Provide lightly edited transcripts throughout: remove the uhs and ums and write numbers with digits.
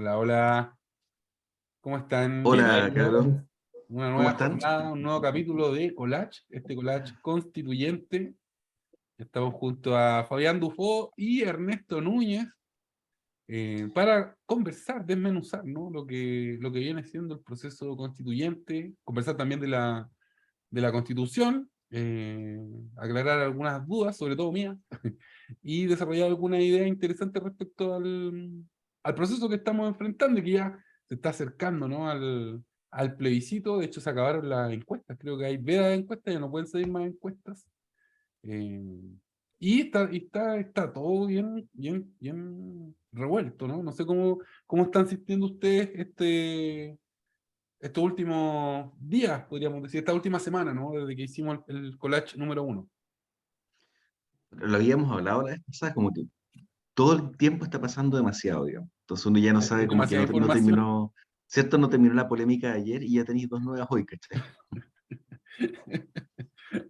Hola, hola, ¿cómo están? ¿Qué Hola, tal? Carlos. Una ¿Cómo nueva están? jornada, un nuevo capítulo de Collage, este Collage constituyente. Estamos junto a Fabián Dufo y Ernesto Núñez para conversar, desmenuzar, ¿no? Lo que viene siendo el proceso constituyente, conversar también de la Constitución, aclarar algunas dudas, sobre todo mías, y desarrollar alguna idea interesante respecto al proceso que estamos enfrentando y que ya se está acercando, ¿no? al plebiscito. De hecho, se acabaron las encuestas, creo que hay veda de encuestas, ya no pueden salir más encuestas. eh, y está todo bien, bien, bien revuelto, ¿no? No sé cómo están sintiendo ustedes estos últimos días, podríamos decir, esta última semana, ¿no? Desde que hicimos el collage número 1. Lo habíamos hablado la vez pasada, como que todo el tiempo está pasando demasiado, digamos. Entonces uno ya no Hay sabe, como que demasiada no información. terminó, ¿cierto? No terminó la polémica de ayer y ya tenéis dos nuevas hoy, ¿cachai?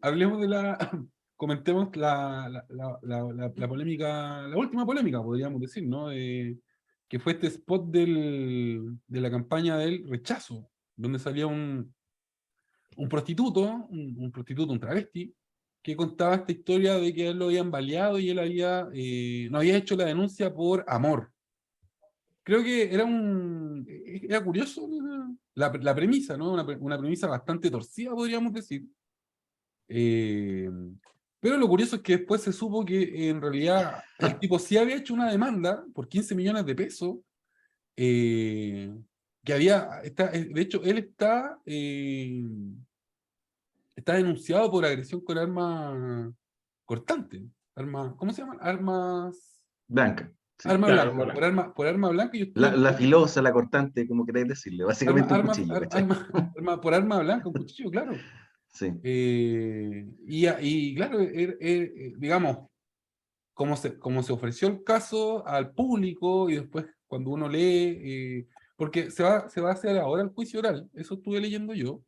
Hablemos comentemos la polémica, la última polémica, podríamos decir, ¿no? Que fue este spot de la campaña del rechazo, donde salía un prostituto, un travesti, que contaba esta historia de que él lo habían baleado y él no había hecho la denuncia por amor. Creo que era curioso la premisa, ¿no? Una premisa bastante torcida, podríamos decir. Eh, pero lo curioso es que después se supo que en realidad el tipo sí había hecho una demanda por 15 millones de pesos, eh, de hecho, él está denunciado por agresión con arma cortante, ¿cómo se llaman? Blanca, sí. Arma Claro, blanca, mola. por arma blanca. Yo La filosa, la cortante, como queráis decirle, arma, básicamente un arma, cuchillo, ar- ¿cachai? arma, por arma blanca, un cuchillo, claro. Sí. Y claro, digamos, como se ofreció el caso al público y después cuando uno lee, porque se va a hacer ahora el juicio oral, eso estuve leyendo yo.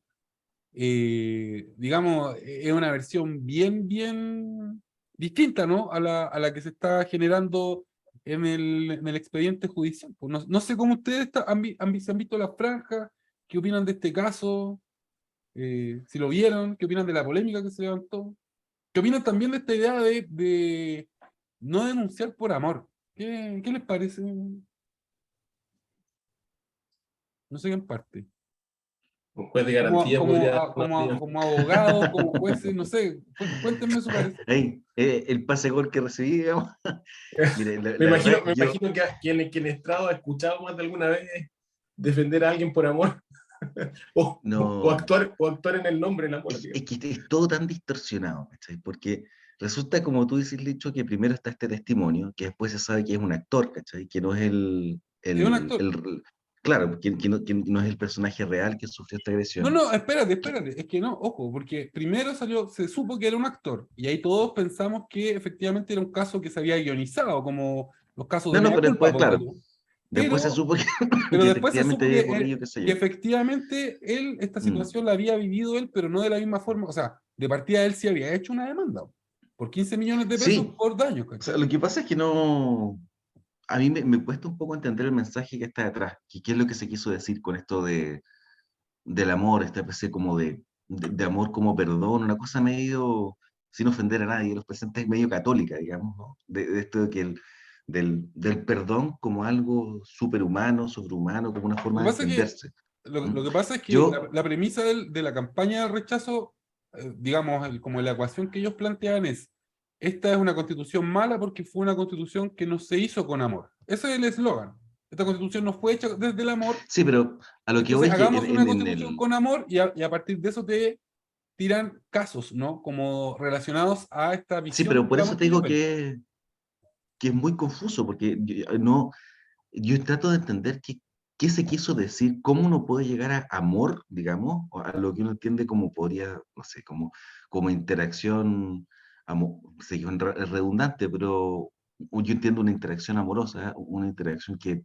Digamos, es una versión bien, bien distinta, ¿no? A la que se está generando en el expediente judicial. Pues no sé cómo ustedes se han visto las franjas, qué opinan de este caso, si lo vieron, qué opinan de la polémica que se levantó, qué opinan también de esta idea de no denunciar por amor. ¿Qué les parece? No sé en parte. Un juez de Como, garantía como, podría dar a- una como, opinión. como abogados, como jueces, no sé, cuéntenme su parecer. Ey, el pase gol que recibí, digamos. Mire, Me la verdad, imagino, me imagino que quien Estrado ha escuchado más de alguna vez defender a alguien por amor no, o actuar en el nombre del amor, es digamos. que es todo tan distorsionado, ¿cachai? Porque resulta, como tú dices, Licho, que primero está este testimonio, que después se sabe que es un actor, ¿cachai? Que no es Es un actor. claro, que no es el personaje real que sufrió esta No, agresión. no, espérate, es que no, ojo, porque primero se supo que era un actor, y ahí todos pensamos que efectivamente era un caso que se había guionizado, como los casos de No, no, Mea pero Culpa, después, ponte claro, tú. después se Pero, supo que, pero que después se efectivamente supo había ocurrido, qué sé que yo. efectivamente esta Mm. situación la había vivido él, pero no de la misma forma. O sea, de partida él sí había hecho una demanda por 15 millones de pesos Sí, por daños, o sea, ¿cachai? lo que pasa es que no, a mí me cuesta un poco entender el mensaje que está detrás, que qué es lo que se quiso decir con esto del amor, esta especie como de amor como perdón, una cosa medio, sin ofender a nadie, los presentes medio católica, digamos, ¿no? De esto de que del perdón como algo superhumano, sobrehumano, como una Lo que forma de pasa es que, defenderse. lo ¿Mm? que, pasa es que la, Yo, la premisa de la campaña de rechazo, digamos, como la ecuación que ellos plantean es, esta es una constitución mala porque fue una constitución que no se hizo con amor. Ese es el eslogan. Esta constitución no fue hecha desde el amor, sí, pero a lo que entonces voy es que hagamos una constitución con amor y a partir de eso te tiran casos, ¿no? Como relacionados a esta sí, visión pero por del eso amor te que ellos digo ven. que es muy confuso, porque no, yo trato de entender qué se quiso decir, cómo uno puede llegar a amor, digamos, o a lo que uno entiende como podría, no sé, como interacción, sé que es redundante, pero yo entiendo una interacción amorosa, una interacción que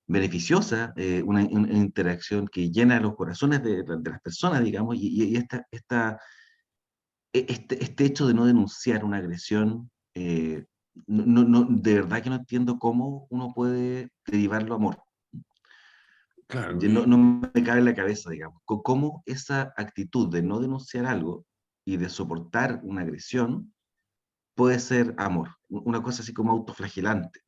beneficiosa, una interacción que llena los corazones de las personas, digamos, y este hecho de no denunciar una agresión, de verdad que no entiendo cómo uno puede derivarlo a amor. Claro, No me cabe en la cabeza, digamos, cómo esa actitud de no denunciar algo y de soportar una agresión puede ser amor, una cosa así como autoflagelante.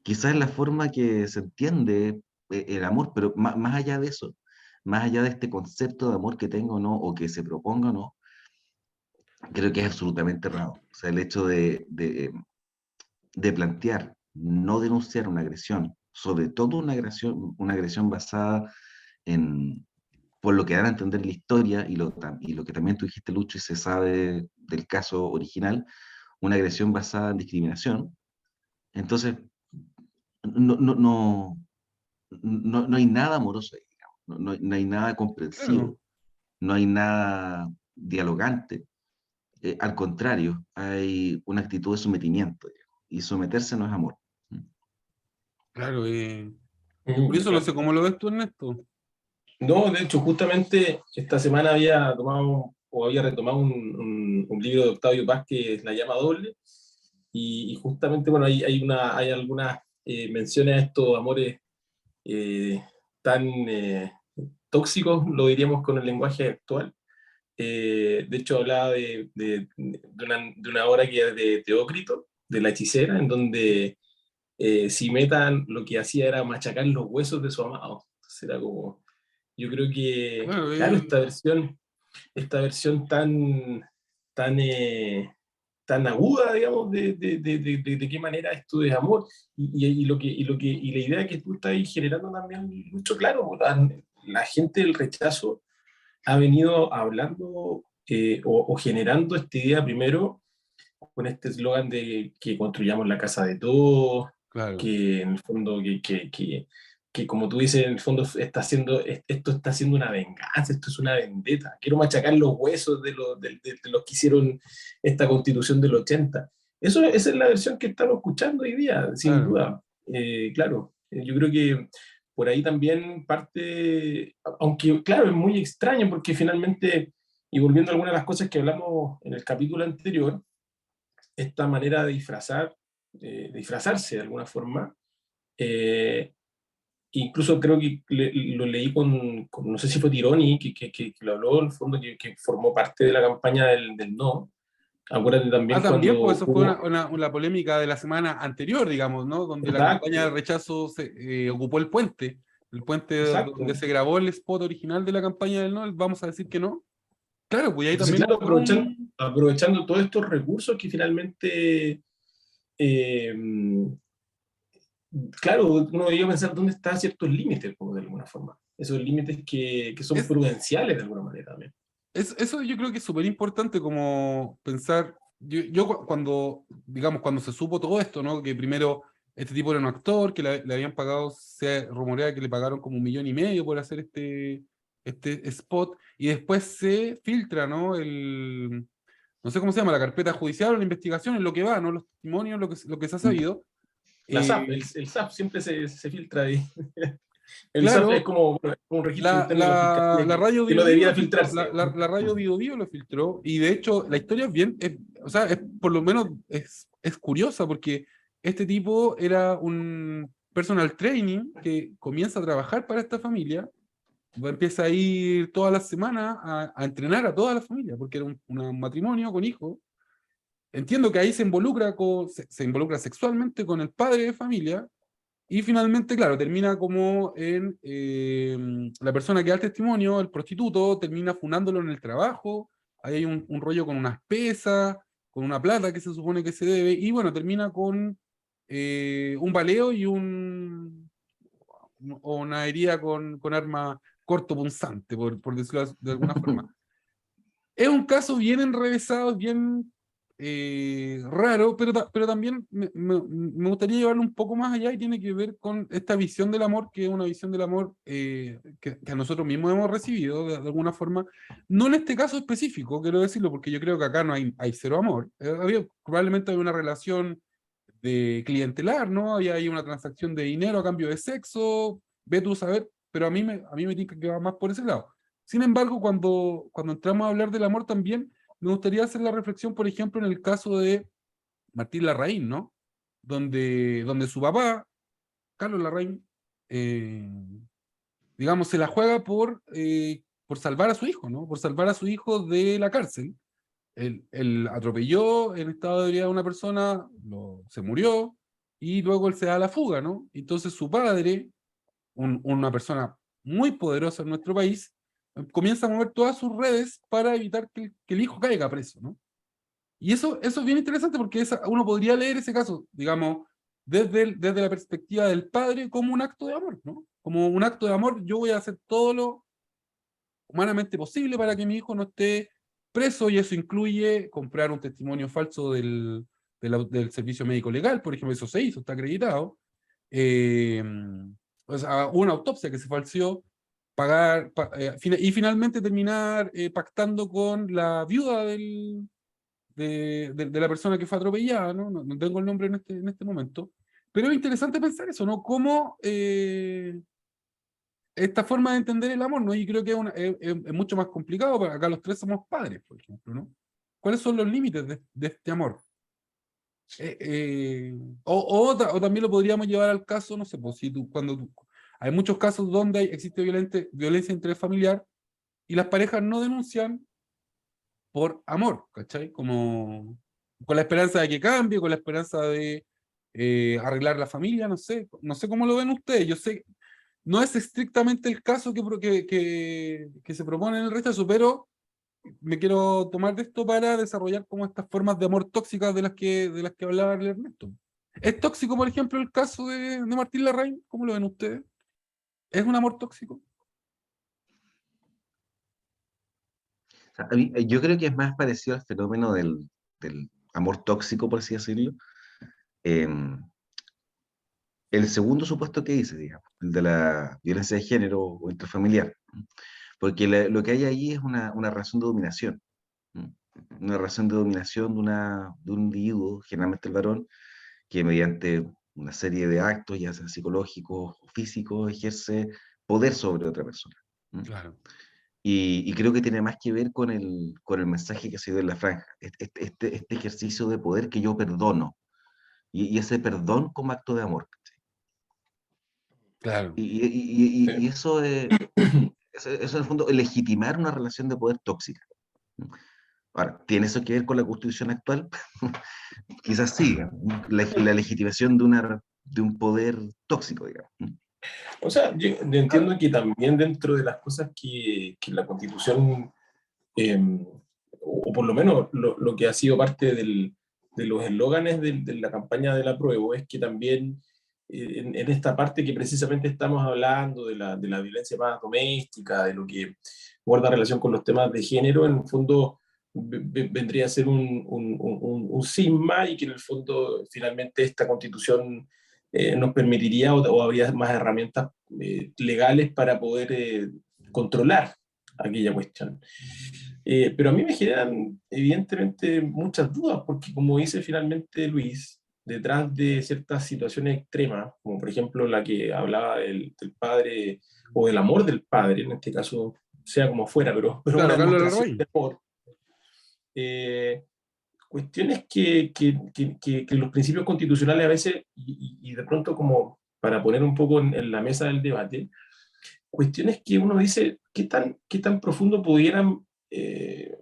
Quizás es la forma que se entiende el amor, pero más allá de eso, más allá de este concepto de amor que tengo o no, o que se proponga o no, creo que es absolutamente errado. O sea, el hecho de plantear, no denunciar una agresión, sobre todo una agresión basada en, por lo que dan a entender la historia y lo que también tú dijiste, Lucho, y se sabe del caso original, una agresión basada en discriminación. Entonces, no, no, no, no hay nada amoroso ahí, digamos. No hay nada claro. comprensivo, no hay nada dialogante. Al contrario, hay una actitud de sometimiento, digamos, y someterse no es amor. Claro, por eso no sé Claro. cómo lo ves tú, Ernesto. No, de hecho, justamente esta semana había tomado o había retomado un libro de Octavio Paz que es La llama doble, y justamente, bueno, hay algunas menciones a estos amores eh, tan tóxicos, lo diríamos con el lenguaje actual. De hecho, hablaba de una obra que es de Teócrito, de la hechicera, en donde Simeta lo que hacía era machacar los huesos de su amado. Entonces era como, yo creo que, Claro, claro, esta versión tan, tan aguda, digamos, de qué manera esto es amor, y la idea que tú estás ahí generando también, mucho claro, la gente del rechazo ha venido hablando o generando esta idea primero con este eslogan de que construyamos la casa de todos, claro. que en el fondo, que como tú dices, en el fondo esto está haciendo una venganza, esto es una vendetta. Quiero machacar los huesos de los que hicieron esta constitución del 80. Esa es la versión que estamos escuchando hoy día, sin Claro. duda. Claro, yo creo que por ahí también parte, aunque claro, es muy extraño porque finalmente, y volviendo a algunas de las cosas que hablamos en el capítulo anterior, esta manera de disfrazarse de alguna forma. Eh, Incluso creo que lo leí no sé si fue Tironi, que lo habló en el fondo, que formó parte de la campaña del no. Acuérdate Ah, también también, pues cuando eso fue hubo... una polémica de la semana anterior, digamos, ¿no? Donde la campaña de Exacto, rechazo ocupó el puente donde exacto. se grabó el spot original de la campaña del no, el vamos a decir que no. Claro, pues ahí Entonces, también claro, hubo todo un... aprovechando todos estos recursos que finalmente, eh, claro, uno debería pensar dónde están ciertos límites, como de alguna forma. Esos límites que son Es, prudenciales de alguna manera también. eso yo creo que es súper importante como pensar, cuando, digamos, cuando se supo todo esto, ¿no? Que primero este tipo era un actor, que le habían pagado, se rumorea que le pagaron como 1,5 millones por hacer este spot, y después se filtra, ¿no? No sé cómo se llama, la carpeta judicial o la investigación, en lo que va, ¿no? Los testimonios, lo que se ha sabido. La SAP, Eh, el SAP siempre se filtra ahí. El SAP es claro, como un registro La, interno de la la, fiscalía la radio que no Bio Bio debía lo filtró, filtrarse. la radio Bio Bio lo filtró, y de hecho la historia es bien, o sea, por lo menos es curiosa, porque este tipo era un personal training que comienza a trabajar para esta familia, empieza a ir todas las semanas a entrenar a toda la familia, porque era un matrimonio con hijos. Entiendo que ahí se involucra sexualmente con el padre de familia, y finalmente, claro, termina como en la persona que da el testimonio, el prostituto, termina funándolo en el trabajo. Ahí hay un rollo con unas pesas, con una plata que se supone que se debe, y bueno, termina con un baleo o una herida con arma cortopunzante, por decirlo de alguna forma. Es un caso bien enrevesado, bien raro, pero también me gustaría llevarlo un poco más allá, y tiene que ver con esta visión del amor, que es una visión del amor que a nosotros mismos hemos recibido de alguna forma. No en este caso específico, quiero decirlo, porque yo creo que acá no hay cero amor. Probablemente hay una relación de clientelar, ¿no? Hay una transacción de dinero a cambio de sexo, ve tú a saber, pero a mí me tinca que va más por ese lado. Sin embargo, cuando entramos a hablar del amor también, me gustaría hacer la reflexión, por ejemplo, en el caso de Martín Larraín, ¿no? Donde su papá, Carlos Larraín, eh, digamos, se la juega por salvar a su hijo, ¿no? Por salvar a su hijo de la cárcel. Él atropelló en estado de ebriedad a una persona, se murió, y luego él se da a la fuga, ¿no? Entonces su padre, una persona muy poderosa en nuestro país, comienza a mover todas sus redes para evitar que el hijo caiga preso, ¿no? Y eso es bien interesante porque uno podría leer ese caso, digamos, desde la perspectiva del padre como un acto de amor, ¿no? Como un acto de amor, yo voy a hacer todo lo humanamente posible para que mi hijo no esté preso, y eso incluye comprar un testimonio falso del servicio médico legal, por ejemplo, eso se hizo, está acreditado. Eh, o sea, una autopsia que se falseó, y finalmente terminar pactando con la viuda de la persona que fue atropellada, ¿no? No tengo el nombre en este momento, pero es interesante pensar eso, ¿no? Cómo esta forma de entender el amor, ¿no? Y creo que es mucho más complicado, porque acá los tres somos padres, por ejemplo, ¿no? ¿Cuáles son los límites de este amor? O también lo podríamos llevar al caso, no sé, pues si hay muchos casos donde existe violencia intrafamiliar y las parejas no denuncian por amor, ¿cachai? Como con la esperanza de que cambie, con la esperanza de arreglar la familia, no sé cómo lo ven ustedes. Yo sé, no es estrictamente el caso que se propone en el rechazo, pero me quiero tomar de esto para desarrollar como estas formas de amor tóxicas de las que hablaba el Ernesto. ¿Es tóxico, por ejemplo, el caso de Martín Larraín? ¿Cómo lo ven ustedes? ¿Es un amor tóxico? O sea, yo creo que es más parecido al fenómeno del amor tóxico, por así decirlo. em, el segundo supuesto que dice, digamos, el de la violencia de género o intrafamiliar. Porque lo que hay ahí es una relación de dominación. ¿M? Una relación de dominación de un individuo, generalmente el varón, que mediante una serie de actos, ya sean psicológicos o físicos, ejerce poder sobre otra persona. ¿M? Claro, Y creo que tiene más que ver con el mensaje que se dio en la franja, este ejercicio de poder que yo perdono, y ese perdón como acto de amor. ¿Cachai? claro. Y Sí. eso en el fondo, legitimar una relación de poder tóxica. Ahora, ¿tiene eso que ver con la constitución actual? Quizás sí, la legitimación de un poder tóxico, digamos. O sea, yo entiendo que también dentro de las cosas que la Constitución, eh, o por lo menos lo que ha sido parte de los eslóganes de la campaña del apruebo, es que también en esta parte que precisamente estamos hablando de la violencia más doméstica, de lo que guarda relación con los temas de género, en el fondo vendría a ser un cisma, y que en el fondo finalmente esta Constitución nos permitiría, o habría más herramientas legales para poder controlar aquella cuestión. Pero a mí me generan evidentemente muchas dudas, porque como dice finalmente Luis, detrás de ciertas situaciones extremas, como por ejemplo la que hablaba del padre, o del amor del padre, en este caso, sea como fuera, pero una Claro, Carlos demostración Larraín. de amor, eh, cuestiones que los principios constitucionales a veces, y de pronto como para poner un poco en la mesa del debate, cuestiones que uno dice, ¿qué tan profundo pudieran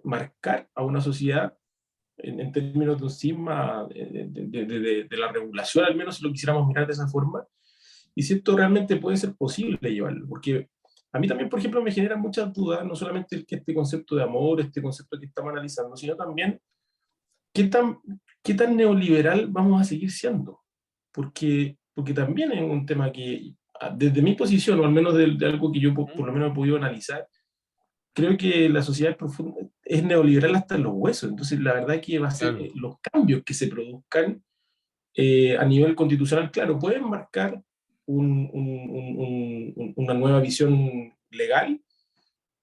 marcar a una sociedad en términos de un cisma, de la regulación, al menos si lo quisiéramos mirar de esa forma, y si esto realmente puede ser posible llevarlo? Porque a mí también, por ejemplo, me genera muchas dudas, no solamente este concepto de amor, este concepto que estamos analizando, sino también ¿qué tan, qué tan neoliberal vamos a seguir siendo? Porque también es un tema que, desde mi posición, o al menos de algo que yo por lo menos he podido analizar, creo que la sociedad es neoliberal hasta en los huesos. Entonces, la verdad que va a ser, Claro, los cambios que se produzcan a nivel constitucional, claro, pueden marcar una nueva visión legal,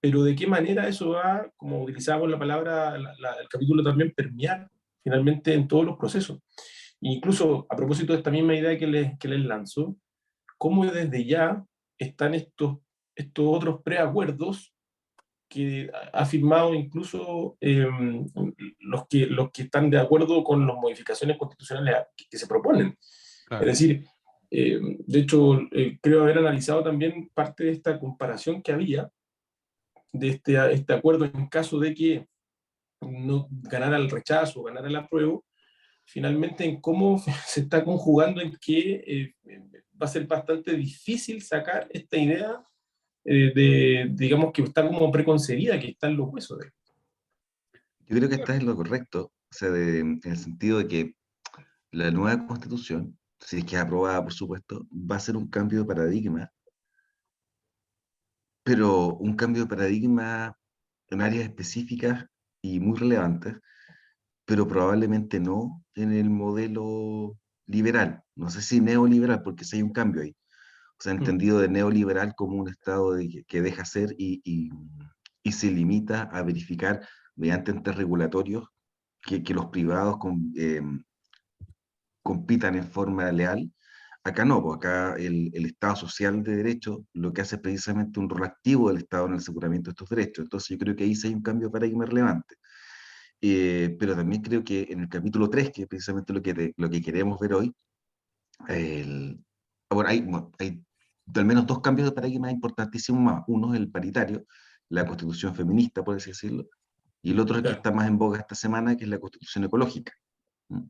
pero de qué manera eso va, como utilizábamos la palabra, el capítulo también, permear finalmente en todos los procesos. Incluso a propósito de esta misma idea que les lanzo, cómo desde ya están estos otros preacuerdos que ha firmado incluso los que están de acuerdo con las modificaciones constitucionales que se proponen. Es claro. decir, De hecho, creo haber analizado también parte de esta comparación que había de este acuerdo en caso de que no ganara el rechazo, ganara el apruebo, finalmente en cómo se está conjugando en que va a ser bastante difícil sacar esta idea digamos, que está como preconcebida, que está en los huesos de. Yo creo que estás en lo correcto, o sea, en el sentido de que la nueva constitución, si es que es aprobada, por supuesto, va a ser un cambio de paradigma, pero un cambio de paradigma en áreas específicas y muy relevantes, pero probablemente no en el modelo liberal. No sé si neoliberal, porque sí hay un cambio ahí. O sea, entendido de neoliberal como un estado que deja ser y se limita a verificar mediante entes regulatorios que los privados compitan en forma leal. Acá no, pues acá el Estado social de derecho lo que hace es precisamente un rol activo del Estado en el aseguramiento de estos derechos. Entonces yo creo que ahí sí hay un cambio de paradigma relevante. Pero también creo que en el capítulo 3, que es precisamente lo que queremos ver hoy, el, bueno, hay al menos dos cambios de paradigma importantísimos más. Uno es el paritario, la constitución feminista, por así decirlo, y el otro es el que Claro, está más en boga esta semana, que es la constitución ecológica. ¿Mm?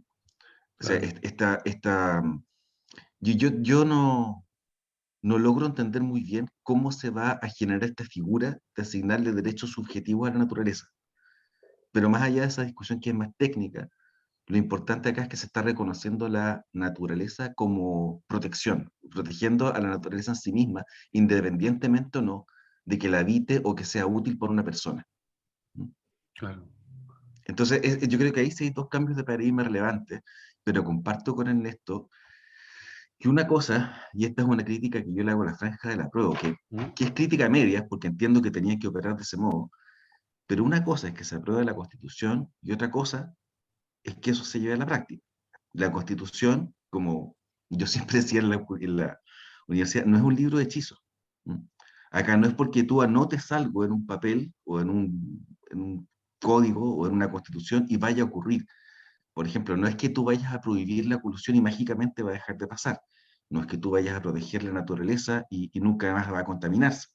O sea, claro. yo no logro entender muy bien cómo se va a generar esta figura de asignarle derechos subjetivos a la naturaleza. Pero más allá de esa discusión que es más técnica, lo importante acá es que se está reconociendo la naturaleza como protección, protegiendo a la naturaleza en sí misma, independientemente o no de que la habite o que sea útil por una persona. Claro. Entonces, yo creo que ahí sí hay dos cambios de paradigma relevantes, pero comparto con Ernesto que una cosa, y esta es una crítica que yo le hago a la franja de la prueba, ¿Mm? que es crítica media, porque entiendo que tenían que operar de ese modo, pero una cosa es que se apruebe la Constitución y otra cosa es que eso se lleve a la práctica. La Constitución, como yo siempre decía en la universidad, no es un libro de hechizos. ¿Mm? Acá no es porque tú anotes algo en un papel o en un código o en una constitución y vaya a ocurrir. Por ejemplo, no es que tú vayas a prohibir la colusión y mágicamente va a dejar de pasar. No es que tú vayas a proteger la naturaleza y nunca más va a contaminarse.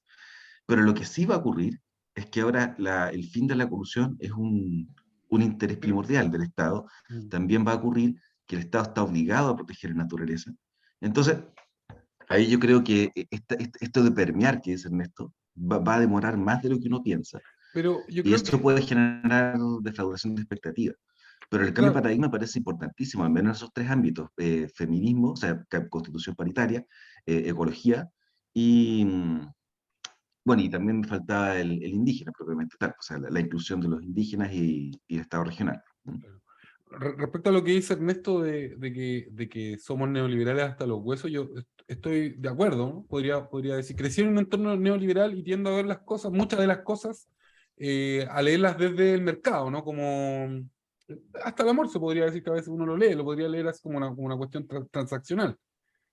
Pero lo que sí va a ocurrir es que ahora el fin de la colusión es un interés primordial del Estado. Mm. También va a ocurrir que el Estado está obligado a proteger la naturaleza. Entonces, ahí yo creo que esto de permear, que dice Ernesto, va a demorar más de lo que uno piensa. Pero yo Y creo eso que, puede generar defraudación de expectativas. Pero el cambio de claro, paradigma parece importantísimo, al menos en esos tres ámbitos: feminismo, o sea, constitución paritaria, ecología y, bueno, y también me faltaba el indígena propiamente tal, o sea, la inclusión de los indígenas y el Estado regional. respecto a lo que dice Ernesto de que somos neoliberales hasta los huesos, yo estoy de acuerdo, ¿no? Podría decir, crecí en un entorno neoliberal y tiendo a ver las cosas, muchas de las cosas, a leerlas desde el mercado, ¿no? Como hasta el amor se podría decir que a veces uno lo lee, lo podría leer así como una cuestión transaccional.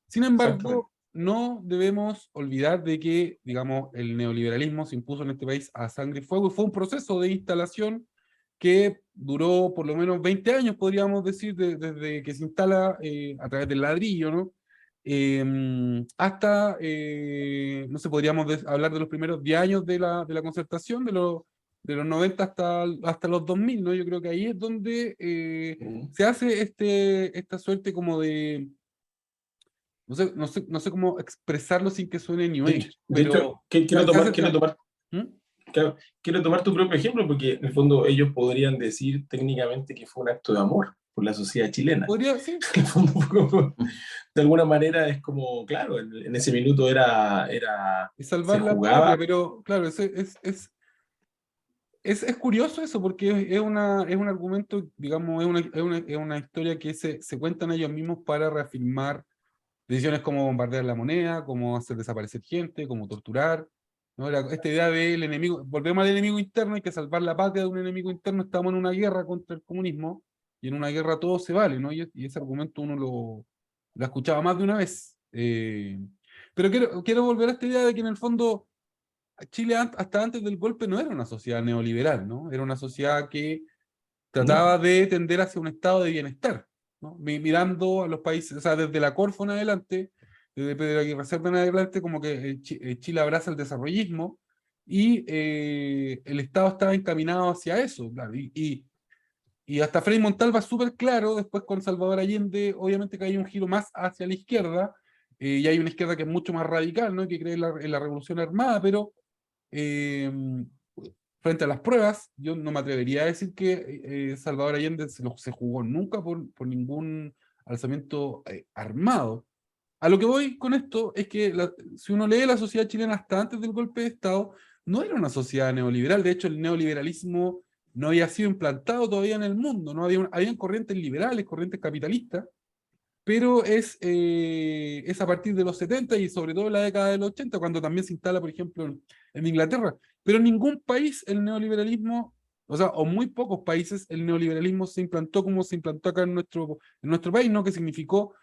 Sin Exactamente. embargo, no debemos olvidar de que, digamos, el neoliberalismo se impuso en este país a sangre y fuego y fue un proceso de instalación que duró por lo menos 20 años, podríamos decir, desde que se instala a través del ladrillo, ¿no? Hasta, no sé, podríamos hablar de los primeros 10 años de la concertación, de los 90 hasta los 2000, ¿no? Yo creo que ahí es donde se hace esta suerte como de no sé cómo expresarlo sin que suene New Age, De hecho, pero quiero se tomar, hace. quiero tomar, ¿Mm? claro, quiero tomar tu propio ejemplo porque en el fondo ellos podrían decir técnicamente que fue un acto de amor por la sociedad chilena. Podría, sí, En el fondo, de alguna manera es como, claro, en ese minuto y se salvar la patria, jugaba. pero claro, es curioso eso, porque es un argumento, digamos, es una historia que se cuentan ellos mismos para reafirmar decisiones como bombardear la moneda, como hacer desaparecer gente, como torturar, ¿no? Esta idea del enemigo, volvemos al enemigo interno, hay que salvar la patria de un enemigo interno, estamos en una guerra contra el comunismo, y en una guerra todo se vale, ¿no? Y ese argumento uno lo escuchaba más de una vez. Pero quiero volver a esta idea de que en el fondo Chile hasta antes del golpe no era una sociedad neoliberal, ¿no? Era una sociedad que ¿No? trataba de tender hacia un estado de bienestar. ¿no? Mirando a los países, o sea, desde la Corfo en adelante, desde Pedro Aguirre Cerda en adelante, como que Chile abraza el desarrollismo y el Estado estaba encaminado hacia eso, claro, y hasta Frei Montalva súper claro, después con Salvador Allende, obviamente que hay un giro más hacia la izquierda, y hay una izquierda que es mucho más radical, ¿no? Que cree en la revolución armada, pero eh, frente a las pruebas, yo no me atrevería a decir que Salvador Allende se jugó nunca por ningún alzamiento armado. A lo que voy con esto es que si uno lee la sociedad chilena hasta antes del golpe de Estado, no era una sociedad neoliberal. De hecho, el neoliberalismo no había sido implantado todavía en el mundo. No había, habían corrientes liberales, corrientes capitalistas, pero es a partir de los 70 y sobre todo en la década del 80, cuando también se instala, por ejemplo, en Inglaterra. Pero en ningún país el neoliberalismo, o sea, o muy pocos países, el neoliberalismo se implantó como se implantó acá en nuestro país, ¿no? Que significó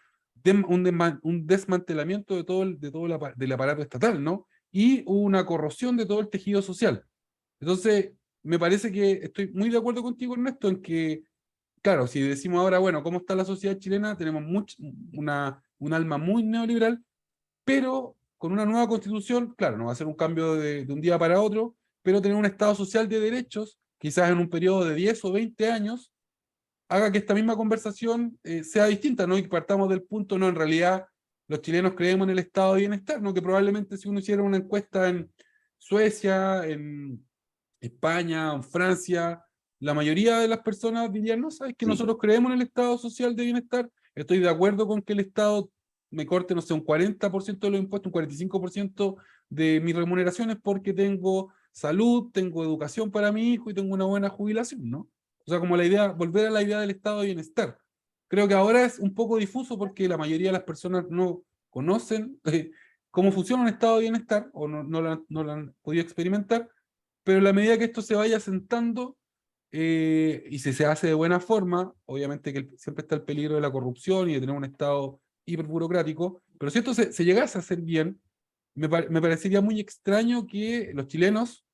un desmantelamiento del aparato estatal, ¿no? Y una corrosión de todo el tejido social. Entonces, me parece que estoy muy de acuerdo contigo, Ernesto, en que claro, si decimos ahora, bueno, ¿cómo está la sociedad chilena? Tenemos un alma muy neoliberal, pero con una nueva constitución, claro, no va a ser un cambio de un día para otro, pero tener un Estado social de derechos, quizás en un periodo de 10 o 20 años, haga que esta misma conversación sea distinta, ¿no? Y partamos del punto, no, en realidad los chilenos creemos en el estado de bienestar, ¿no? Que probablemente si uno hiciera una encuesta en Suecia, en España, en Francia, la mayoría de las personas dirían, no, sabes que Sí. nosotros creemos en el estado social de bienestar, estoy de acuerdo con que el estado me corte, no sé, un 40% de los impuestos, un 45% de mis remuneraciones porque tengo salud, tengo educación para mi hijo y tengo una buena jubilación, ¿no? O sea, como la idea, volver a la idea del estado de bienestar. Creo que ahora es un poco difuso porque la mayoría de las personas no conocen cómo funciona un estado de bienestar o no lo han podido experimentar, pero en la medida que esto se vaya sentando y si se hace de buena forma, obviamente que siempre está el peligro de la corrupción y de tener un estado hiperburocrático, pero si esto se llegase a hacer bien, me parecería muy extraño que los chilenos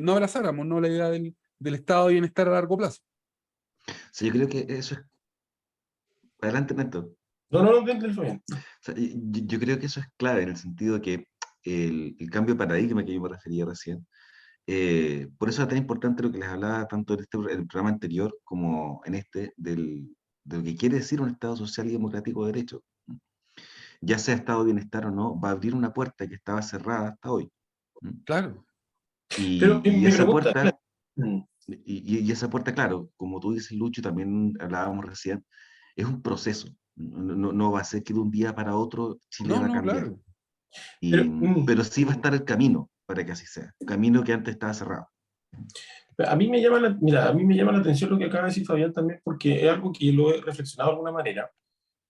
no abrazáramos, ¿no? La idea del estado de bienestar a largo plazo. Sí, yo creo que eso es, adelante, Neto. No, no, no, dentro bien. O sea, yo creo que eso es clave en el sentido que el cambio de paradigma que yo me refería recién, por eso es tan importante lo que les hablaba tanto en en el programa anterior como en este, de lo que quiere decir un Estado social y democrático de derecho. Ya sea Estado de bienestar o no, va a abrir una puerta que estaba cerrada hasta hoy. Claro, Pero Y mi esa pregunta, puerta, mm, y esa puerta, claro, como tú dices, Lucho, también hablábamos recién, es un proceso. No va a ser que de un día para otro Chile no, va a no, cambiar. claro. Pero sí va a estar el camino para que así sea. Camino que antes estaba cerrado. a mí me llama mira, a mí me llama la atención lo que acaba de decir Fabián también, porque es algo que lo he reflexionado de alguna manera,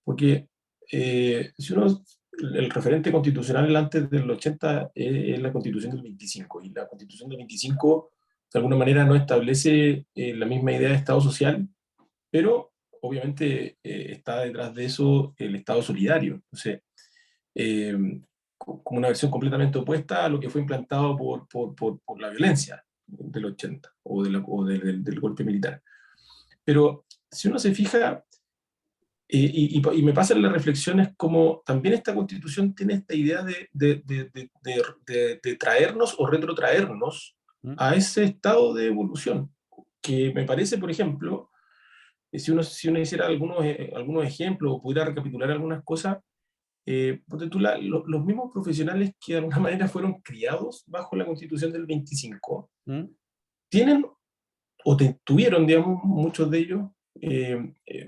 porque si uno, el referente constitucional antes del 80 es la Constitución del 25, y la Constitución del 25 de alguna manera no establece la misma idea de Estado social, pero obviamente está detrás de eso el Estado solidario. Entonces, eh, como una versión completamente opuesta a lo que fue implantado por la violencia del 80 del golpe militar. Pero si uno se fija, y me pasan las reflexiones como también esta constitución tiene esta idea de traernos o retrotraernos ¿Mm? a ese estado de evolución, que me parece, por ejemplo, si uno hiciera algunos ejemplos o pudiera recapitular algunas cosas, ponte tú los mismos profesionales que de alguna manera fueron criados bajo la constitución del 25, ¿Mm? tienen o tuvieron, digamos, muchos de ellos,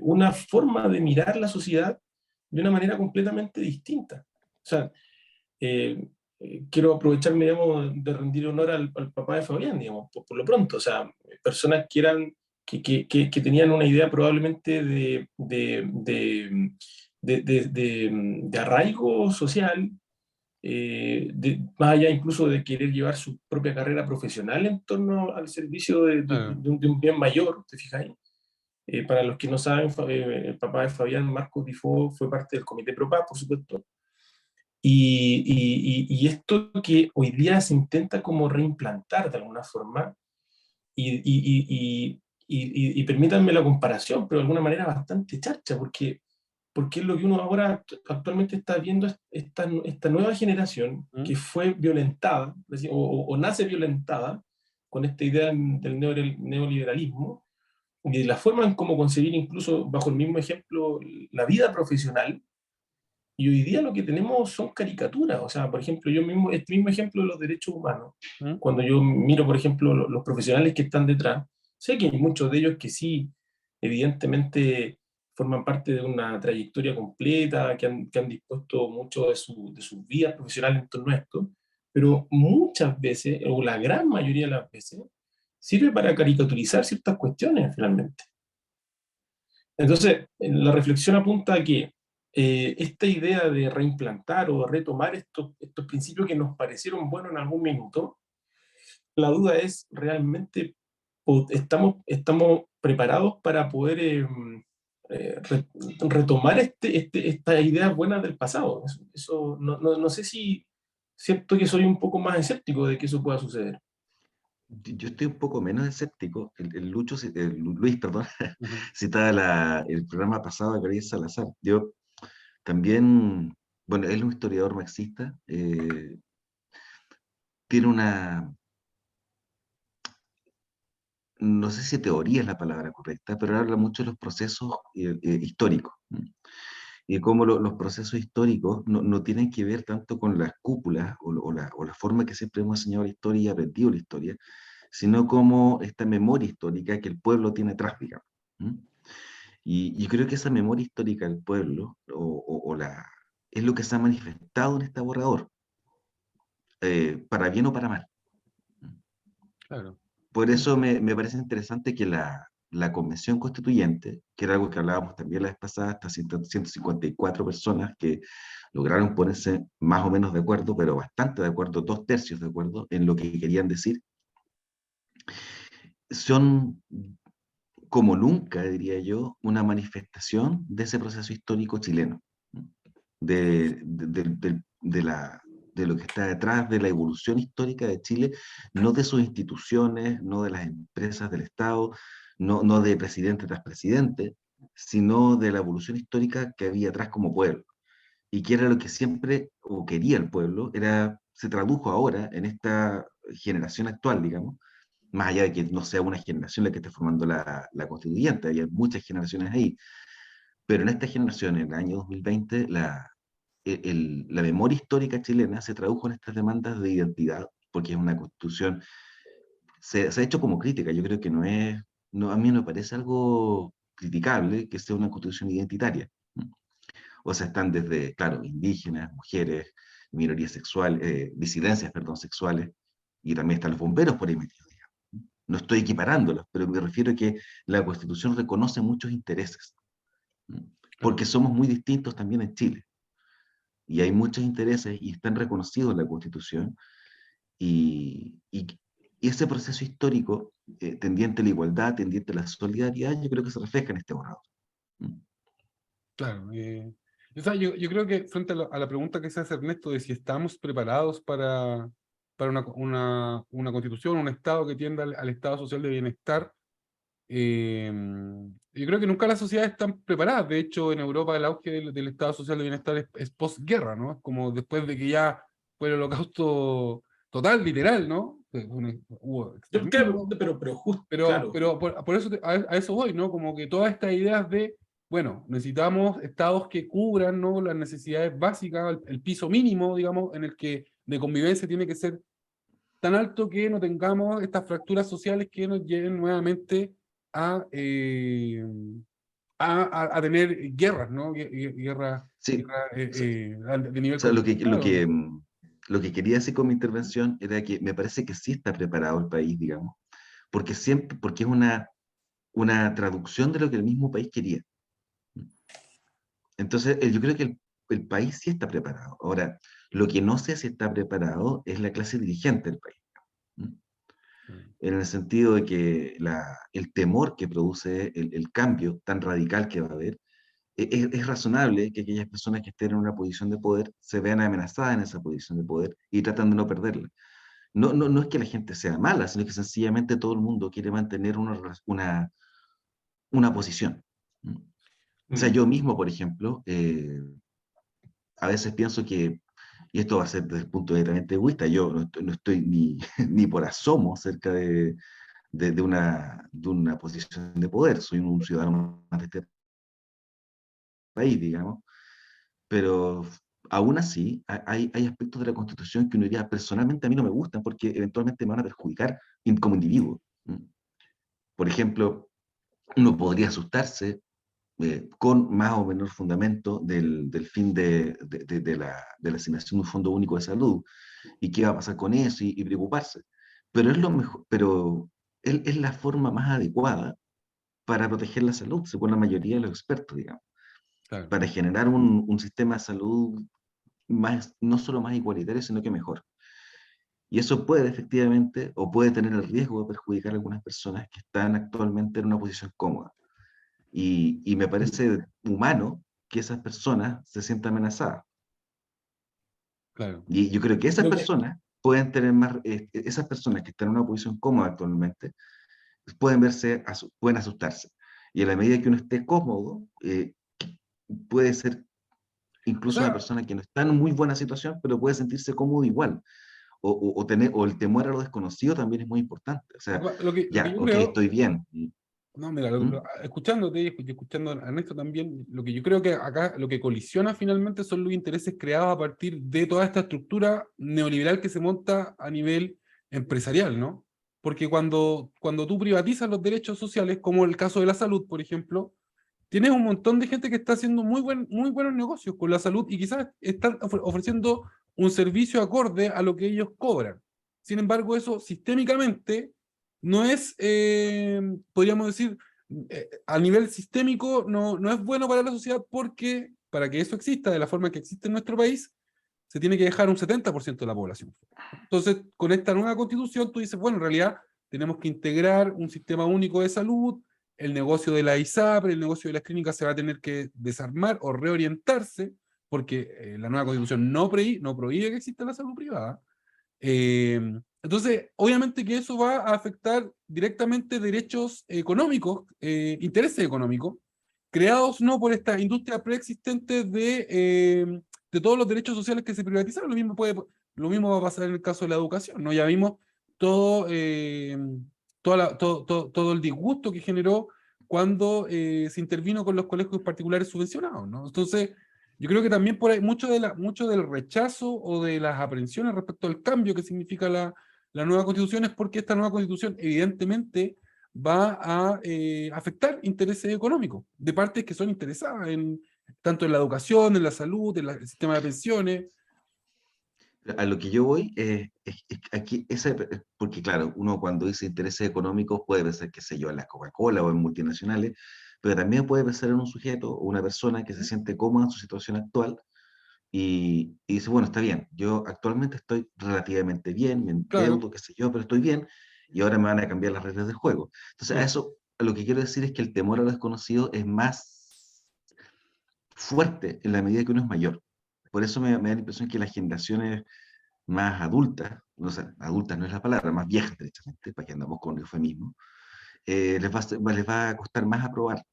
una forma de mirar la sociedad de una manera completamente distinta. O sea, quiero aprovecharme, digamos, de rendir honor al papá de Fabián, digamos, por lo pronto. O sea, personas que eran, que tenían una idea probablemente de arraigo social, más allá incluso de querer llevar su propia carrera profesional en torno al servicio Claro. de un bien mayor, ¿te fijas ahí? Para los que no saben, el papá de Fabián, Marcos Difo, fue parte del Comité PROPA, por supuesto. Y esto que hoy día se intenta como reimplantar de alguna forma, y, y, y permítanme la comparación, pero de alguna manera bastante charcha, porque es lo que uno ahora actualmente está viendo, esta nueva generación ¿Mm? que fue violentada, es decir, o nace violentada con esta idea del neoliberalismo, y de la forma en cómo concebir, incluso bajo el mismo ejemplo, la vida profesional. Y hoy día lo que tenemos son caricaturas. O sea, por ejemplo, yo mismo, este mismo ejemplo de los derechos humanos, ¿Mm? cuando yo miro, por ejemplo, los profesionales que están detrás, sé que hay muchos de ellos que sí, evidentemente, forman parte de una trayectoria completa, que han dispuesto mucho de sus vidas profesionales en torno a esto, pero muchas veces, o la gran mayoría de las veces, sirve para caricaturizar ciertas cuestiones, finalmente. Entonces, la reflexión apunta a que esta idea de reimplantar o de retomar estos principios que nos parecieron buenos en algún minuto, la duda es realmente, estamos preparados para poder retomar estas ideas buenas del pasado. No sé si siento que soy un poco más escéptico de que eso pueda suceder. Yo estoy un poco menos escéptico. Luis, perdón, Ujú. citaba el programa pasado de Gabriel Salazar. Yo también, bueno, él es un historiador marxista, tiene no sé si teoría es la palabra correcta, pero él habla mucho de los procesos históricos. Y cómo los procesos históricos no tienen que ver tanto con las cúpulas o la forma que siempre hemos enseñado la historia y aprendido la historia, sino como esta memoria histórica que el pueblo tiene atrás, digamos. ¿Mm? Y creo que esa memoria histórica del pueblo es lo que se ha manifestado en este borrador, para bien o para mal. Claro. Por eso me parece interesante que la Convención Constituyente, que era algo que hablábamos también la vez pasada, hasta 154 personas que lograron ponerse más o menos de acuerdo, pero bastante de acuerdo, 2/3 de acuerdo en lo que querían decir, son como nunca, diría yo, una manifestación de ese proceso histórico chileno, de lo que está detrás de la evolución histórica de Chile, no de sus instituciones, no de las empresas del Estado, no de presidente tras presidente, sino de la evolución histórica que había atrás como pueblo. Y que era lo que siempre o quería el pueblo, se tradujo ahora en esta generación actual, digamos, más allá de que no sea una generación la que esté formando la constituyente, hay muchas generaciones ahí, pero en esta generación, en el año 2020, la memoria histórica chilena se tradujo en estas demandas de identidad, porque es una constitución, se ha hecho como crítica, yo creo que no es, no, a mí no me parece algo criticable que sea una constitución identitaria. O sea, están desde, claro, indígenas, mujeres, minorías sexuales, disidencias, perdón, sexuales, y también están los bomberos por ahí metidos. No estoy equiparándolos, pero me refiero a que la Constitución reconoce muchos intereses, porque Claro. somos muy distintos también en Chile, y hay muchos intereses y están reconocidos en la Constitución, y ese proceso histórico tendiente a la igualdad, tendiente a la solidaridad, yo creo que se refleja en este borrador. Claro. O sea, yo creo que frente a la pregunta que se hace Ernesto de si estamos preparados para una constitución, un Estado que tienda al Estado social de bienestar, eh, yo creo que nunca las sociedades están preparadas. De hecho, en Europa el auge del Estado social de bienestar es posguerra, ¿no? Es como después de que ya fue el holocausto total, literal, ¿no? Hubo Claro, exterminio, pero justo, pero, claro. pero por eso a eso voy, ¿no? Como que todas estas ideas de, bueno, necesitamos estados que cubran, ¿no? Las necesidades básicas, el piso mínimo, digamos, en el que de convivencia tiene que ser tan alto que no tengamos estas fracturas sociales que nos lleven nuevamente a, eh, a tener guerras, ¿no? Guerras Sí, o sea, de nivel sea, claro. lo que quería decir con mi intervención era que me parece que sí está preparado el país, digamos, porque es una traducción de lo que el mismo país quería. Entonces, yo creo que el país sí está preparado. Ahora, lo que no sé si está preparado es la clase dirigente del país. ¿Mm? En el sentido de que el temor que produce el cambio tan radical que va a haber, es razonable que aquellas personas que estén en una posición de poder se vean amenazadas en esa posición de poder y tratan de no perderla. no es que la gente sea mala, sino que sencillamente todo el mundo quiere mantener una posición. O sea, yo mismo, por ejemplo, a veces pienso que, y esto va a ser desde el punto de vista netamente egoísta, yo no estoy ni, ni por asomo cerca de una posición de poder, soy un ciudadano más de este país, digamos, pero aún así hay aspectos de la Constitución que uno diría, personalmente a mí no me gustan porque eventualmente me van a perjudicar como individuo. Por ejemplo, uno podría asustarse con más o menor fundamento del fin de la asignación de un fondo único de salud y qué va a pasar con eso y preocuparse. Pero es lo mejor, pero es la forma más adecuada para proteger la salud, según la mayoría de los expertos, digamos, Claro. para generar un sistema de salud más, no solo más igualitario, sino que mejor. Y eso puede efectivamente, o puede tener el riesgo de perjudicar a algunas personas que están actualmente en una posición cómoda. Y me parece humano que esas personas se sientan amenazadas. Claro. Y yo creo que esas Creo que, personas pueden tener más, esas personas que están en una posición cómoda actualmente, pueden pueden asustarse. Y a la medida que uno esté cómodo, puede ser O incluso una sea, persona que no está en muy buena situación, pero puede sentirse cómodo igual. O el temor a lo desconocido también es muy importante. O sea, lo que ya, yo ok, creo, estoy bien. no, mira, ¿Mm? escuchándote y escuchando a Ernesto también, lo que yo creo que acá lo que colisiona finalmente son los intereses creados a partir de toda esta estructura neoliberal que se monta a nivel empresarial, ¿no? Porque cuando tú privatizas los derechos sociales, como el caso de la salud, por ejemplo, tienes un montón de gente que está haciendo muy buenos negocios con la salud y quizás están ofreciendo un servicio acorde a lo que ellos cobran. Sin embargo, eso sistémicamente no es, podríamos decir, a nivel sistémico no es bueno para la sociedad porque para que eso exista de la forma que existe en nuestro país, se tiene que dejar un 70% de la población. Entonces, con esta nueva constitución, tú dices, bueno, en realidad tenemos que integrar un sistema único de salud, el negocio de la ISAPRE, el negocio de las clínicas se va a tener que desarmar o reorientarse, porque la nueva constitución no prohíbe que exista la salud privada. Eh, entonces, obviamente que eso va a afectar directamente derechos económicos, intereses económicos, creados no por esta industria preexistente de todos los derechos sociales que se privatizaron. Lo mismo va a pasar en el caso de la educación, ¿no? Ya vimos todo, todo el disgusto que generó cuando se intervino con los colegios particulares subvencionados, ¿no? Entonces, yo creo que también por ahí mucho del rechazo o de las aprensiones respecto al cambio que significa la nueva constitución es porque esta nueva constitución evidentemente va a afectar intereses económicos de partes que son interesadas tanto en la educación, en la salud, en el sistema de pensiones. A lo que yo voy es aquí, porque claro, uno cuando dice intereses económicos puede pensar, qué sé yo, en la Coca-Cola o en multinacionales, pero también puede pensar en un sujeto o una persona que se siente cómoda en su situación actual y dice, bueno, está bien, yo actualmente estoy relativamente bien, me Claro, endeudo, qué sé yo, pero estoy bien y ahora me van a cambiar las reglas del juego. Entonces, claro, a lo que quiero decir es que el temor a lo desconocido es más fuerte en la medida que uno es mayor. Por eso me da la impresión que las generaciones más adultas, o sea, adultas no es la palabra, más viejas precisamente, para que andamos con eufemismo, les va a costar más aprobar,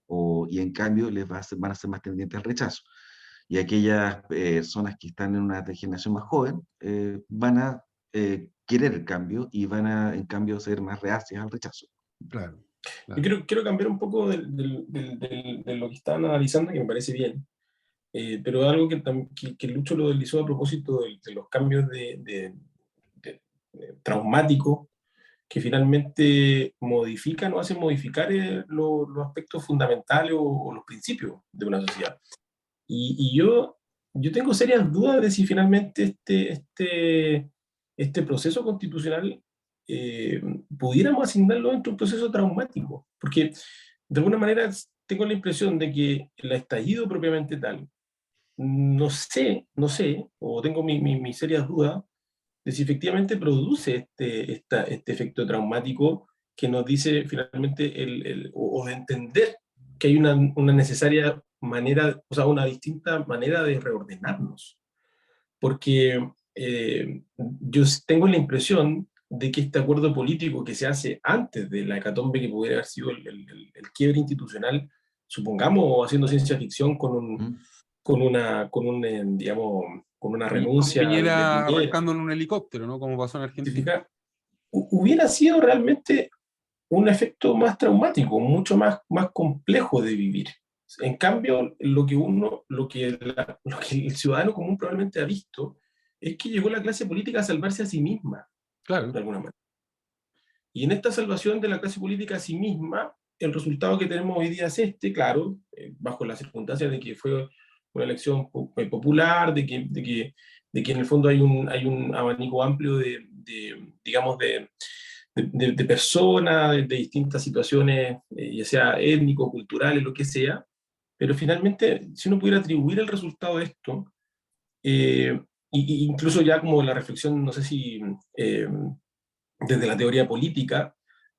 y en cambio van a ser más tendientes al rechazo. Y aquellas personas que están en una generación más joven van a querer el cambio y van a, en cambio, ser más reacias al rechazo. claro, yo claro. quiero cambiar un poco de lo que estaban analizando, que me parece bien, pero algo que Lucho lo deslizó a propósito de los cambios traumáticos que finalmente modifican o hacen modificar los aspectos fundamentales o los principios de una sociedad. Y yo tengo serias dudas de si finalmente este proceso constitucional eh, pudiéramos asignarlo dentro de un proceso traumático, porque de alguna manera tengo la impresión de que el estallido propiamente tal, no sé, o tengo mis serias dudas de si efectivamente produce este efecto traumático que nos dice finalmente o de entender que hay una necesaria manera, o sea, una distinta manera de reordenarnos. Porque yo tengo la impresión de que este acuerdo político que se hace antes de la hecatombe que pudiera haber sido el quiebre institucional, supongamos haciendo ciencia ficción ¿Mm? digamos, con una Con renuncia de Piñera Piñera, arrancando en un helicóptero, ¿no? Como pasó en Argentina. ¿significa? Hubiera sido realmente un efecto más traumático, mucho más complejo de vivir. En cambio, lo que el ciudadano común probablemente ha visto es que llegó la clase política a salvarse a sí misma, Claro. de alguna manera. Y en esta salvación de la clase política a sí misma, el resultado que tenemos hoy día es este, claro, bajo las circunstancias de que fue una elección popular, de que en el fondo hay un abanico amplio digamos, de personas, de distintas situaciones, ya sea étnicos, culturales, lo que sea, pero finalmente, si uno pudiera atribuir el resultado de esto, incluso ya como la reflexión, no sé si desde la teoría política,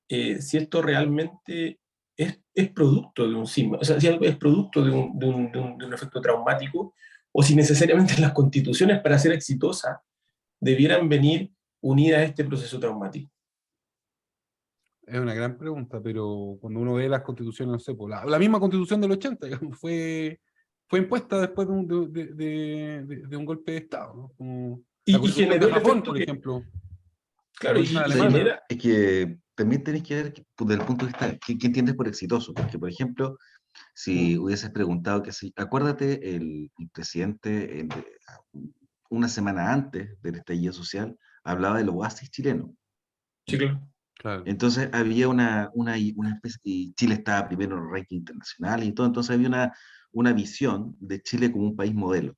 si esto realmente es producto de un sismo, o sea, si algo es producto de un efecto traumático, o si necesariamente las constituciones para ser exitosas debieran venir unidas a este proceso traumático. Es una gran pregunta, pero cuando uno ve las constituciones, no sé, pues, la misma constitución del 80, digamos, fue impuesta después de un golpe de Estado, ¿no? Como la Y constitución de generó el Japón, efecto por que, ejemplo, la claro, constitución Sí, alemana. es que también tenés que ver pues, desde el punto de vista, ¿qué entiendes por exitoso? Porque, por ejemplo, si hubieses preguntado que si, acuérdate, el presidente una semana antes del estallido social hablaba del oasis chileno. sí, claro. Claro. Entonces había una especie, y Chile estaba primero en el ranking internacional y todo, entonces había una visión de Chile como un país modelo.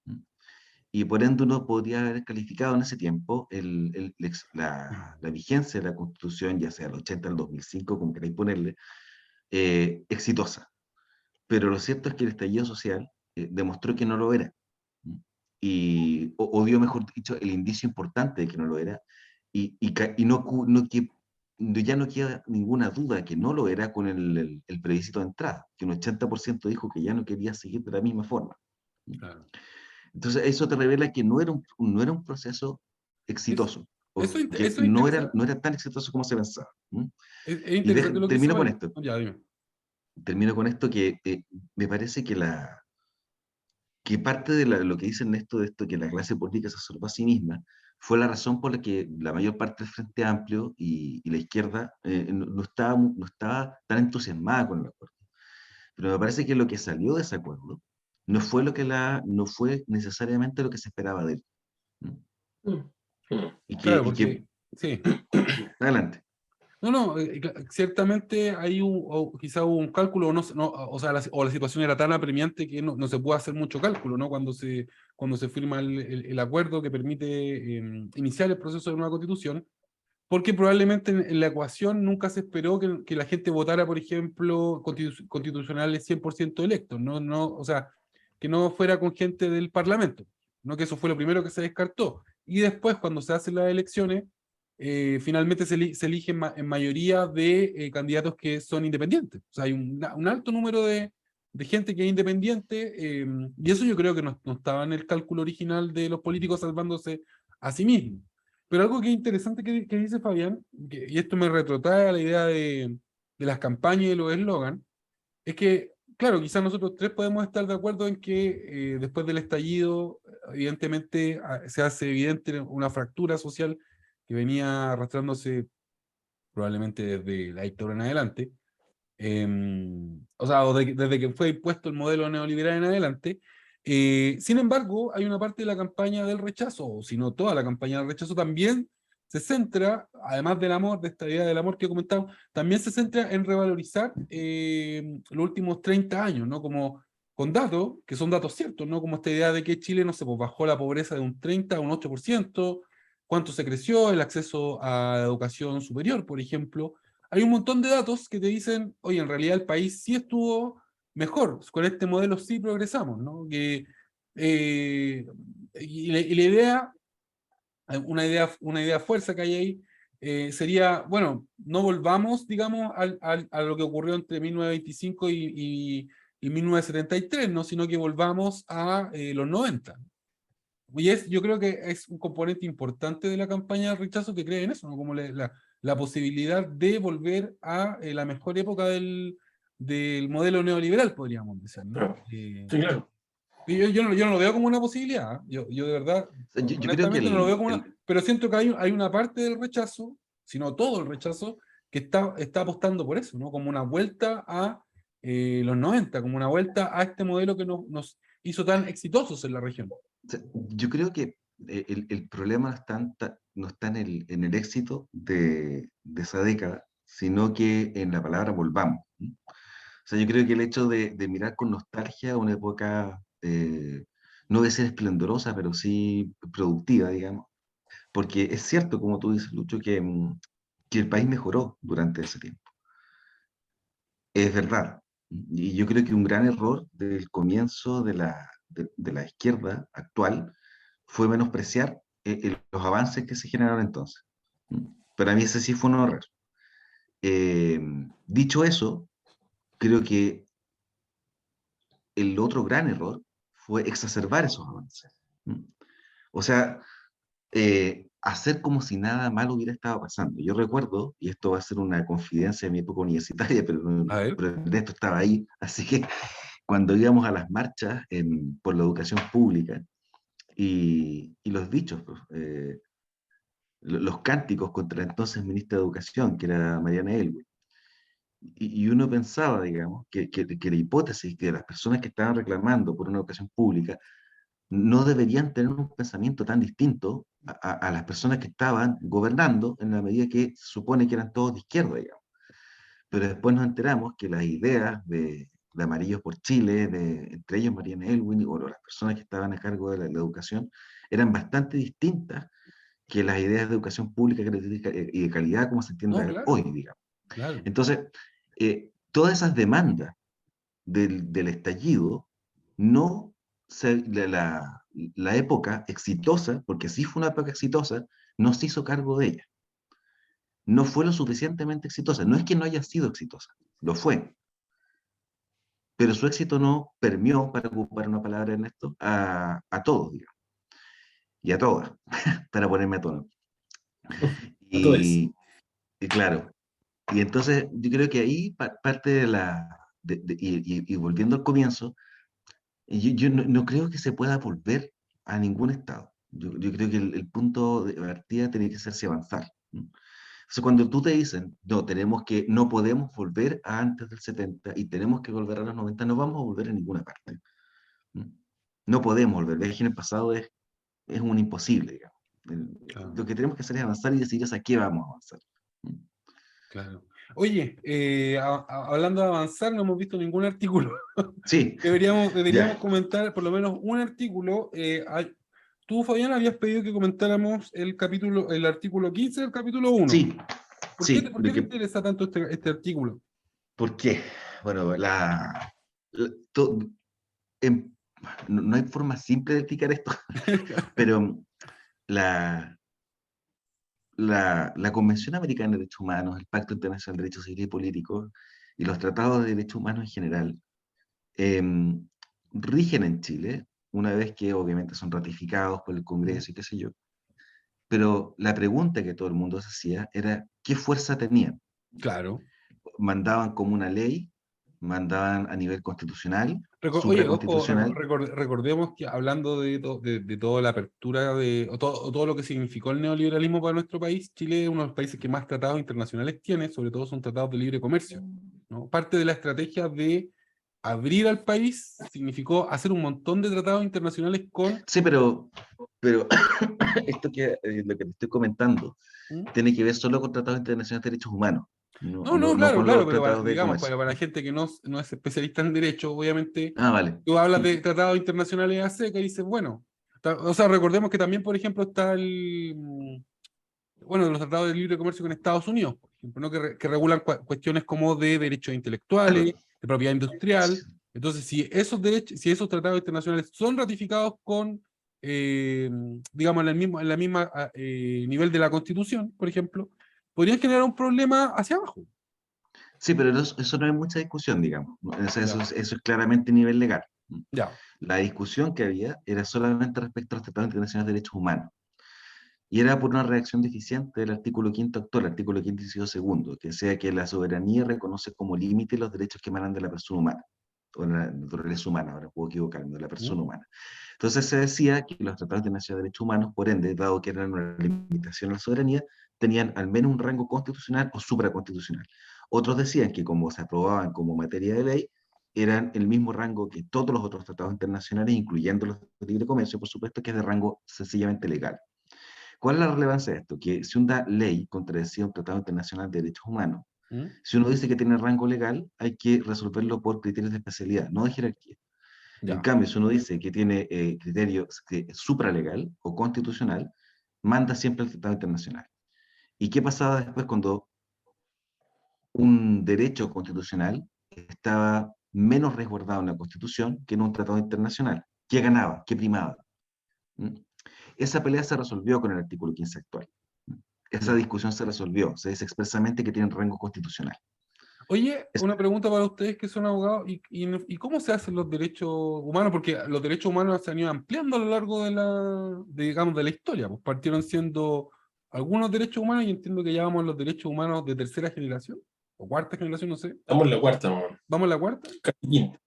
¿Mm? Y por ende uno podría haber calificado en ese tiempo la vigencia de la Constitución, ya sea el 80 al 2005, como queráis ponerle, exitosa. Pero lo cierto es que el estallido social demostró que no lo era. ¿Mm? O dio, mejor dicho, el indicio importante de que no lo era, y ya no queda ninguna duda que no lo era con el plebiscito de entrada, que un 80% dijo que ya no quería seguir de la misma forma. ¿Mm? Claro. Entonces, eso te revela que no era un proceso Es- exitoso, Eso, o que eso es no era, interesante. no era tan exitoso como se pensaba. ¿Mm? Es Y interesante lo que dice termino con Fabián. esto. Ya, dime. Termino con esto que me parece que parte de lo que dicen de esto, que la clase política se salvó a sí misma, fue la razón por la que la mayor parte del Frente Amplio y la izquierda no estaba tan entusiasmada con el acuerdo. Pero me parece que lo que salió de ese acuerdo no fue necesariamente lo que se esperaba de él. ¿No? Mm. Mm. Claro, Y que porque sí. adelante. No, no, ciertamente hay quizá hubo un cálculo, o sea, o la situación era tan apremiante que no se puede hacer mucho cálculo, ¿no? Cuando se firma el acuerdo que permite iniciar el proceso de nueva constitución, porque probablemente en la ecuación nunca se esperó que la gente votara, por ejemplo, constitucionales 100% electos, ¿no? O sea, que no fuera con gente del Parlamento, ¿no? Que eso fue lo primero que se descartó. Y después, cuando se hacen las elecciones, finalmente se eligen en mayoría de candidatos que son independientes. O sea, hay un alto número de gente que es independiente, y eso yo creo que no estaba en el cálculo original de los políticos salvándose a sí mismos. Pero algo que es interesante que dice Fabián, y esto me retrotrae a la idea de las campañas y de los eslogans, es que, claro, quizás nosotros tres podemos estar de acuerdo en que después del estallido, evidentemente se hace evidente una fractura social que venía arrastrándose probablemente desde la dictadura en adelante, o sea, desde que fue impuesto el modelo neoliberal en adelante. Sin embargo, hay una parte de la campaña del rechazo, o si no toda la campaña del rechazo también se centra, además del amor, de esta idea del amor que he comentado, también se centra en revalorizar los últimos 30 años, ¿no? Como con datos, que son datos ciertos, ¿no? Como esta idea de que Chile, no sé, pues bajó la pobreza de un 30 a un 8%, cuánto se creció el acceso a la educación superior, por ejemplo. Hay un montón de datos que te dicen, oye, en realidad el país sí estuvo mejor, con este modelo sí progresamos, ¿no? Y la idea, una idea fuerza que hay ahí, sería, bueno, no volvamos, digamos, a lo que ocurrió entre 1925 y 1973, ¿no? Sino que volvamos a los 90. yo creo que es un componente importante de la campaña de rechazo que cree en eso, ¿no? Como la posibilidad de volver a la mejor época del modelo neoliberal, podríamos decir, ¿no? Claro. Sí, claro. Y yo no lo veo como una posibilidad, ¿eh? Yo de verdad, Yo creo que honestamente no lo veo como una, el, pero siento que hay una parte del rechazo, si no todo el rechazo, que está apostando por eso, ¿no? Como una vuelta a los 90, como una vuelta a este modelo que nos hizo tan exitosos en la región. o sea, yo creo que el problema no está en el éxito de esa década, sino que en la palabra volvamos. ¿Sí? O sea, yo creo que el hecho de mirar con nostalgia una época, no de ser esplendorosa, pero sí productiva, digamos, porque es cierto, como tú dices, Lucho, que el país mejoró durante ese tiempo. Es verdad. Y yo creo que un gran error del comienzo de la izquierda actual fue menospreciar los avances que se generaron entonces. Para mí ese sí fue un error. Eh, Dicho eso, creo que el otro gran error fue exacerbar esos avances. O sea, hacer como si nada malo hubiera estado pasando. Yo recuerdo, y esto va a ser una confidencia de mi época universitaria, A ver. pero Ernesto estaba ahí, así que cuando íbamos a las marchas por la educación pública y los dichos, pues, los cánticos contra la entonces ministra de Educación, que era Mariana Elwin, y uno pensaba, digamos, que la hipótesis que las personas que estaban reclamando por una educación pública no deberían tener un pensamiento tan distinto a las personas que estaban gobernando en la medida que se supone que eran todos de izquierda, digamos. Pero después nos enteramos que las ideas de Amarillos por Chile, entre ellos Mariana Elwin, o las personas que estaban a cargo de la educación, eran bastante distintas que las ideas de educación pública y de calidad como se No, entiende claro, hoy, digamos. claro. Entonces, todas esas demandas del estallido, no la época exitosa, porque sí fue una época exitosa, no se hizo cargo de ella. No fue lo suficientemente exitosa. No es que no haya sido exitosa, lo fue. Pero su éxito no permeó, para ocupar una palabra en esto, a todos, digamos, y a todas, para ponerme a tono. A todos. Y claro, y entonces yo creo que ahí parte de y volviendo al comienzo, yo no creo que se pueda volver a ningún estado. Yo creo que el punto de partida tiene que ser si avanzar. ¿No? Entonces, cuando tú te dicen, no, no podemos volver a antes del 70 y tenemos que volver a los 90, no vamos a volver a ninguna parte. ¿No? No podemos volver. Viaje en el pasado es un imposible, digamos. Claro, Lo que tenemos que hacer es avanzar y decidir hacia qué vamos a avanzar. ¿No? claro. Oye, hablando de avanzar, no hemos visto ningún artículo. Sí, Deberíamos ya, comentar por lo menos un artículo. Tú, Fabián, habías pedido que comentáramos el artículo 15 del capítulo 1. sí, ¿Por qué, sí. por qué te interesa tanto este artículo? ¿Por qué? Bueno, la- to- em- no hay forma simple de explicar esto, pero la, la Convención Americana de Derechos Humanos, el Pacto Internacional de Derechos Civiles y Políticos y los tratados de derechos humanos en general em, rigen en Chile, una vez que obviamente son ratificados por el Congreso y qué sé yo. Pero la pregunta que todo el mundo se hacía era, ¿qué fuerza tenían? Claro. ¿Mandaban como una ley? ¿Mandaban a nivel constitucional, Oye, ojo, supraconstitucional? recordemos que hablando de toda la apertura o todo lo que significó el neoliberalismo para nuestro país, Chile es uno de los países que más tratados internacionales tiene, sobre todo son tratados de libre comercio, ¿no? Parte de la estrategia de abrir al país significó hacer un montón de tratados internacionales con... Sí, pero lo que te estoy comentando ¿Mm? tiene que ver solo con tratados internacionales de derechos humanos, No, no, no claro, con claro, los pero tratados de digamos, comercio. para la gente que no es especialista en derecho, obviamente, Ah, vale. tú hablas de tratados internacionales a seca y dices, bueno, o sea, recordemos que también, por ejemplo, está bueno, los tratados de libre comercio con Estados Unidos, por ejemplo, ¿no? Que regulan cuestiones como de derechos intelectuales, de propiedad industrial. Entonces, si esos tratados internacionales son ratificados eh, digamos, en la misma nivel de la Constitución, por ejemplo, podrían generar un problema hacia abajo. Sí, pero eso no hay mucha discusión, digamos. ¿No? Eso Ya. es claramente nivel legal. Ya. La discusión que había era solamente respecto a los tratados internacionales de derechos humanos. Y era por una redacción deficiente del artículo 5º actual, artículo 5º inciso segundo, que sea que la soberanía reconoce como límite los derechos que emanan de la persona humana, o de la naturaleza humana, ahora puedo equivocarme, de la ¿Mm? persona humana. Entonces se decía que los tratados internacionales de derechos humanos, por ende, dado que eran una limitación a la soberanía, tenían al menos un rango constitucional o supraconstitucional. Otros decían que como se aprobaban como materia de ley, eran el mismo rango que todos los otros tratados internacionales, incluyendo los de libre comercio, por supuesto, que es de rango sencillamente legal. ¿Cuál es la relevancia de esto? Que si una ley contradecía un tratado internacional de derechos humanos, ¿Mm? si uno dice que tiene rango legal, hay que resolverlo por criterios de especialidad, no de jerarquía. En Ya. cambio, si uno dice que tiene criterios supralegal o constitucional, manda siempre el tratado internacional. ¿Y qué pasaba después cuando un derecho constitucional estaba menos resguardado en la Constitución que en un tratado internacional? ¿Qué ganaba? ¿Qué primaba? ¿Mm? Esa pelea se resolvió con el artículo 15 actual. Esa Ya. discusión se resolvió, se dice expresamente que tienen rango constitucional. Oye, Es- una pregunta para ustedes que son abogados, ¿y cómo se hacen los derechos humanos? Porque los derechos humanos se han ido ampliando a lo largo digamos, de la historia. Pues partieron siendo algunos derechos humanos y entiendo que ya vamos a los derechos humanos de tercera generación o cuarta generación, no sé. Estamos en la cuarta, man. ¿Vamos a la cuarta? Casi quinta.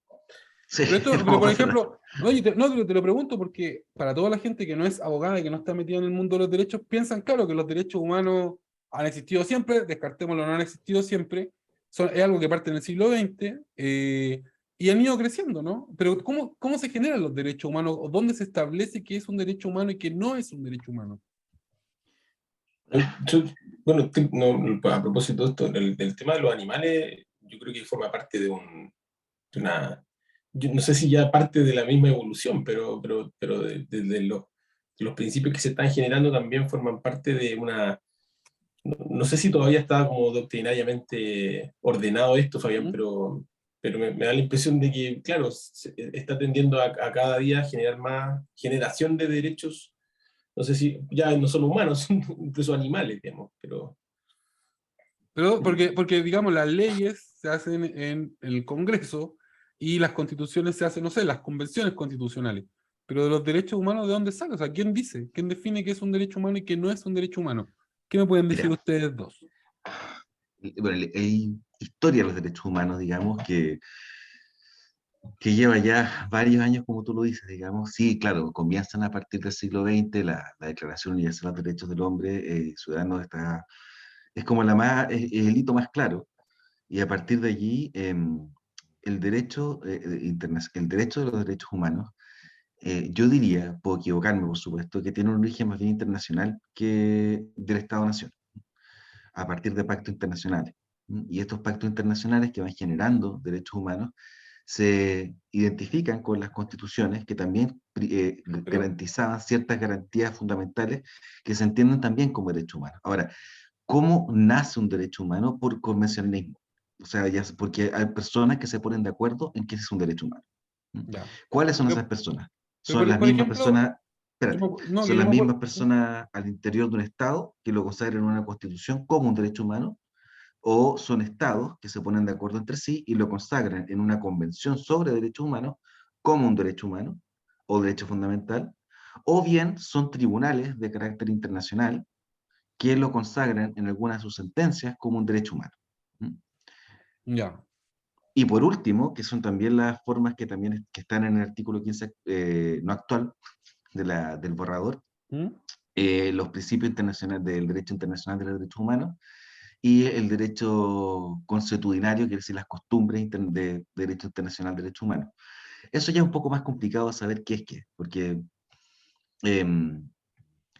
sí, Pero vamos por a hacer. ejemplo, no, te lo pregunto porque para toda la gente que no es abogada y que no está metida en el mundo de los derechos, piensan, claro, que los derechos humanos han existido siempre, descartémoslo, no han existido siempre, es algo que parte en el siglo XX y han ido creciendo, ¿no? Pero ¿cómo se generan los derechos humanos o dónde se establece que es un derecho humano y que no es un derecho humano? Yo- bueno, a propósito de esto, del tema de los animales, yo creo que forma parte de una, yo no sé si ya parte de la misma evolución, pero de los principios que se están generando también forman parte de una, no sé si todavía está como doctrinariamente ordenado esto, Fabián, ¿Mm? pero me da la impresión de que, claro, está tendiendo a cada día generar más generación de derechos, no sé si ya no solo humanos, incluso animales, digamos, pero... Pero porque, digamos, las leyes se hacen en el Congreso y las constituciones se hacen, no sé, las convenciones constitucionales. Pero de los derechos humanos, ¿de dónde sale? O sea, ¿quién dice? ¿Quién define qué es un derecho humano y qué no es un derecho humano? ¿Qué me pueden decir Mira, ustedes dos? bueno, hay historia de los derechos humanos, digamos, que lleva ya varios años, como tú lo dices, digamos. Sí, claro, comienzan a partir del siglo XX, la Declaración Universal de los Derechos del Hombre, Ciudadano, es como es el hito más claro. Y a partir de allí, el derecho de los derechos humanos, yo diría, puedo equivocarme por supuesto, que tiene un origen más bien internacional que del Estado-Nación, a partir de pactos internacionales. Y estos pactos internacionales que van generando derechos humanos se identifican con las constituciones que también Pero, garantizaban ciertas garantías fundamentales que se entienden también como derechos humanos. Ahora, ¿cómo nace un derecho humano? Por convencionalismo. O sea, porque hay personas que se ponen de acuerdo en que ese es un derecho humano. ¿Mm? ya. ¿Cuáles son esas Pero, personas? pero Son las por mismas ejemplo, personas, espérate, no, que son yo las me mismas acuerdo. personas al interior de un Estado que lo consagran en una constitución como un derecho humano, o son estados que se ponen de acuerdo entre sí y lo consagran en una convención sobre derechos humanos como un derecho humano o derecho fundamental, o bien son tribunales de carácter internacional que lo consagran en alguna de sus sentencias como un derecho humano. ¿Mm? Ya. Y por último, que son también las formas que también que están en el artículo 15 no actual del borrador, ¿Mm? los principios internacionales del derecho internacional de los derechos humanos y el derecho consuetudinario, quiere decir las costumbres de derecho internacional de derechos humanos. Eso ya es un poco más complicado saber qué es qué, porque eh,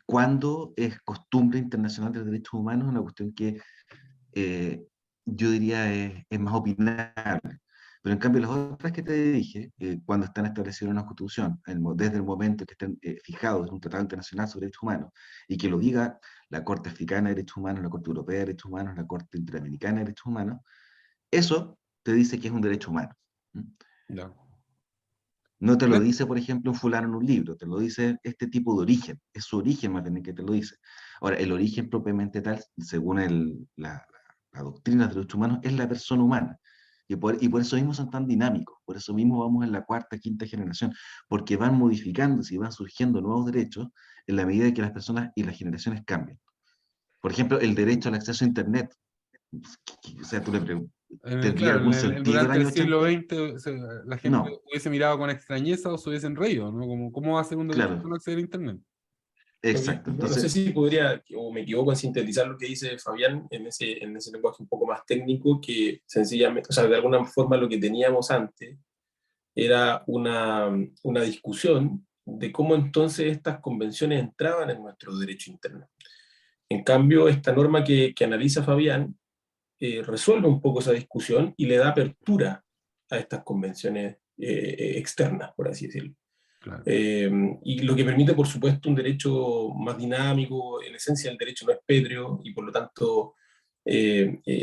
cuando es costumbre internacional de derechos humanos es una cuestión que eh, yo diría es más opinable. Pero en cambio las otras que te dije, cuando están establecidas en una constitución, desde el momento que estén fijados en un tratado internacional sobre derechos humanos, y que lo diga la Corte Africana de Derechos Humanos, la Corte Europea de Derechos Humanos, la Corte Interamericana de Derechos Humanos, eso te dice que es un derecho humano. ¿Mm? Ya. No te lo Me- dice, por ejemplo, un fulano en un libro, te lo dice este tipo de origen, es su origen más bien el que te lo dice. Ahora, el origen propiamente tal, según la doctrina de los derechos humanos, es la persona humana. y por eso mismo son tan dinámicos, por eso mismo vamos en la cuarta, quinta generación, porque van modificándose y van surgiendo nuevos derechos en la medida que las personas y las generaciones cambian. Por ejemplo, el derecho al acceso a Internet. O sea, tú le preguntas, ¿tendría Claro, algún sentido el durante el año siglo 80? XX la gente No, hubiese mirado con extrañeza o se hubiesen reído, ¿no? Como, ¿cómo va a ser un derecho claro, humano acceder a Internet? exacto. No sé Entonces, si podría, o me equivoco en sintetizar lo que dice Fabián en ese lenguaje un poco más técnico, que sencillamente, o sea, de alguna forma lo que teníamos antes era una discusión de cómo entonces estas convenciones entraban en nuestro derecho interno. En cambio, esta norma que analiza Fabián resuelve un poco esa discusión y le da apertura a estas convenciones externas, por así decirlo. Claro. Eh, y lo que permite, por supuesto, un derecho más dinámico. En esencia, el derecho no es pétreo y por lo tanto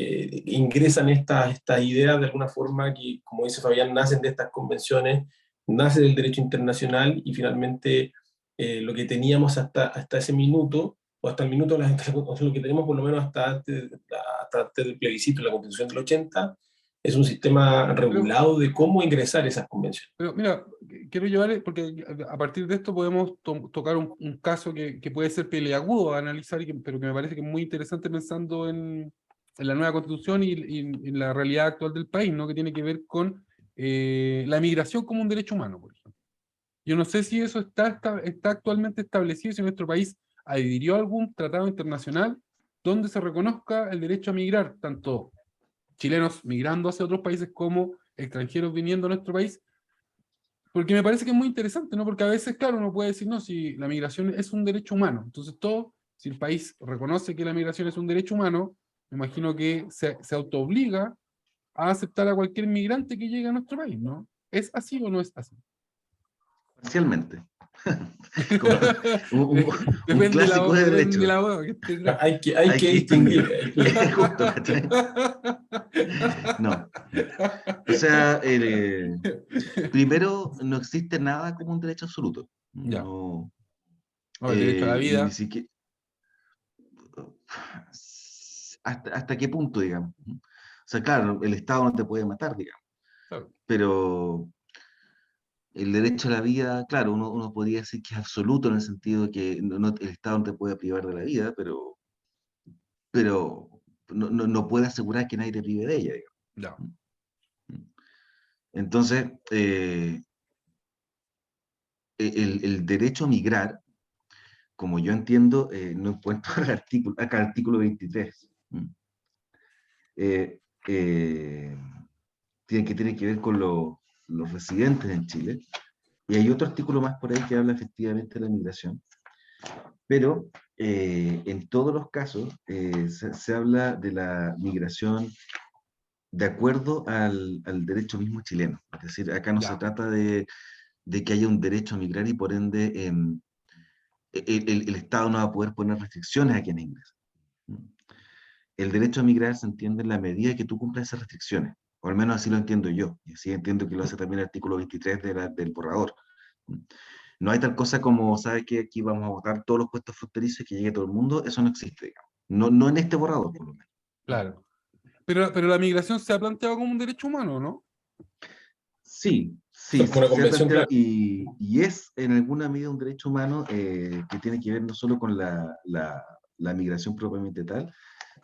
ingresan estas ideas de alguna forma que, como dice Fabián, nacen de estas convenciones, nace del derecho internacional y finalmente lo que teníamos hasta ese minuto, o hasta el minuto, o sea, lo que tenemos por lo menos hasta antes del plebiscito, la Constitución del 80, es un sistema Pero, regulado de cómo ingresar esas convenciones. pero mira, quiero llevar, porque a partir de esto podemos tocar un caso que puede ser peleagudo a analizar, pero que me parece que es muy interesante pensando en la nueva constitución y en la realidad actual del país, ¿no? Que tiene que ver con la migración como un derecho humano, por ejemplo. Yo no sé si eso está actualmente establecido, si nuestro país adhirió a algún tratado internacional donde se reconozca el derecho a migrar, tanto chilenos migrando hacia otros países como extranjeros viniendo a nuestro país, porque me parece que es muy interesante, ¿no? Porque a veces, claro, uno puede decir, no, si la migración es un derecho humano, entonces todo, si el país reconoce que la migración es un derecho humano, me imagino que se autoobliga a aceptar a cualquier migrante que llegue a nuestro país, ¿no? ¿Es así o no es así? parcialmente. Como un, un Depende de la, clásico de depende de derecho. la abogado que esté detrás. Hay Hay que que distinguir. distinguir. Justo, ¿cachai? No. O sea, primero, no existe nada como un derecho absoluto. Ya. No, O el derecho a la ni vida. siquiera. ¿Hasta qué punto, digamos? O sea, claro, el Estado no te puede matar, digamos, Claro. pero el derecho a la vida, claro, uno podría decir que es absoluto en el sentido de que el Estado no te puede privar de la vida, pero no puede asegurar que nadie te prive de ella, Ya. digamos. Entonces, el derecho a migrar, como yo entiendo, no encuentro acá el artículo 23. Eh, eh, tiene que ver con los residentes en Chile. Y hay otro artículo más por ahí que habla efectivamente de la migración. Pero en todos los casos se habla de la migración de acuerdo al derecho mismo chileno. Es decir, acá no se Ya. trata de que haya un derecho a migrar y por ende el Estado no va a poder poner restricciones a quien ingresa. El derecho a migrar se entiende en la medida que tú cumplas esas restricciones, o al menos así lo entiendo yo, y así entiendo que lo hace también el artículo 23 del borrador. No hay tal cosa como, ¿sabes qué? Aquí vamos a votar todos los puestos fronterizos y que llegue todo el mundo, eso no existe, digamos. No en este borrador, por lo menos. Claro. Pero la migración se ha planteado como un derecho humano, ¿no? Sí, sí, Como una se ha convención, planteado claro. y es en alguna medida un derecho humano que tiene que ver no solo con la migración propiamente tal,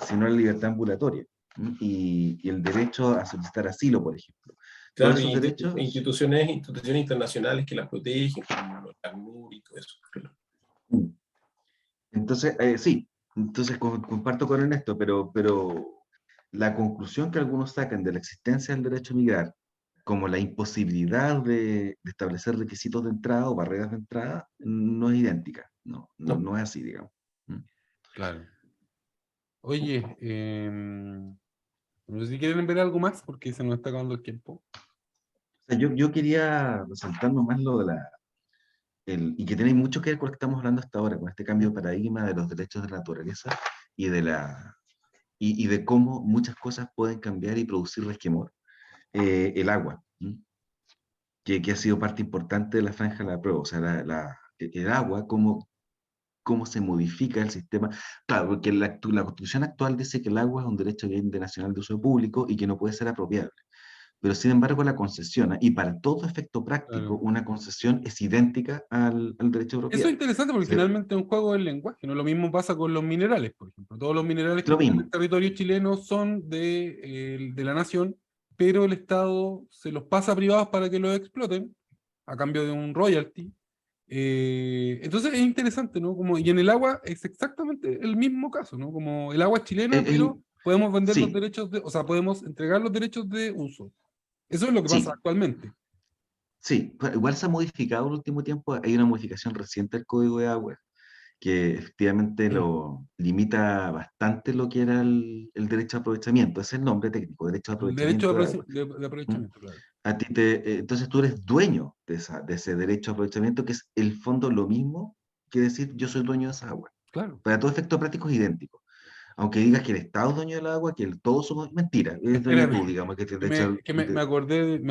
sino la libertad ambulatoria, ¿m? Y el derecho a solicitar asilo, por ejemplo. Todos Claro, esos y derechos. instituciones internacionales que las protegen, como la ACNUR y todo eso. Claro. mm, Entonces, sí, entonces comparto con Ernesto, pero la conclusión que algunos sacan de la existencia del derecho a migrar, como la imposibilidad de establecer requisitos de entrada o barreras de entrada, no es idéntica, No. no es así, digamos. ¿Mm? Claro. Oye, no sé si quieren ver algo más porque se nos está acabando el tiempo. O sea, yo quería resaltar nomás lo de y que tiene mucho que ver con lo que estamos hablando hasta ahora, con este cambio de paradigma de los derechos de la naturaleza y y de cómo muchas cosas pueden cambiar y producir resquemor. El agua, ¿m? Que ha sido parte importante de la franja de la prueba, o sea, el agua, cómo se modifica el sistema. Claro, porque la Constitución actual dice que el agua es un derecho bien de nacional de uso público y que no puede ser apropiable. pero sin embargo la concesiona, y para todo efecto práctico, Claro. una concesión es idéntica al derecho de Eso es propiedad. interesante porque Se- finalmente es un juego del lenguaje, ¿no? Lo mismo pasa con los minerales, por ejemplo. Todos los minerales que lo están en el mismo, territorio chileno son de la nación, pero el Estado se los pasa a privados para que los exploten a cambio de un royalty. Entonces es interesante, ¿no? Como, y en el agua es exactamente el mismo caso, ¿no? Como el agua es chilena, el- pero el- podemos vender los sí, derechos de, o sea, podemos entregar los derechos de uso. Eso es lo que pasa sí, actualmente. sí, pero igual se ha modificado en el último tiempo, hay una modificación reciente del Código de Agua, que efectivamente lo limita bastante lo que era el derecho a aprovechamiento, ese es el nombre técnico, derecho a El derecho aprovechamiento de agua. de ¿Mm? aprovechamiento, claro. A ti entonces tú eres dueño de ese derecho a aprovechamiento, que es el fondo lo mismo que decir yo soy dueño de esa agua. Claro. Para todo efecto práctico es idéntico. Aunque digas que el Estado es dueño del agua, que todos somos mentira, eres dueño Espérame, tú, digamos, que de hecho, me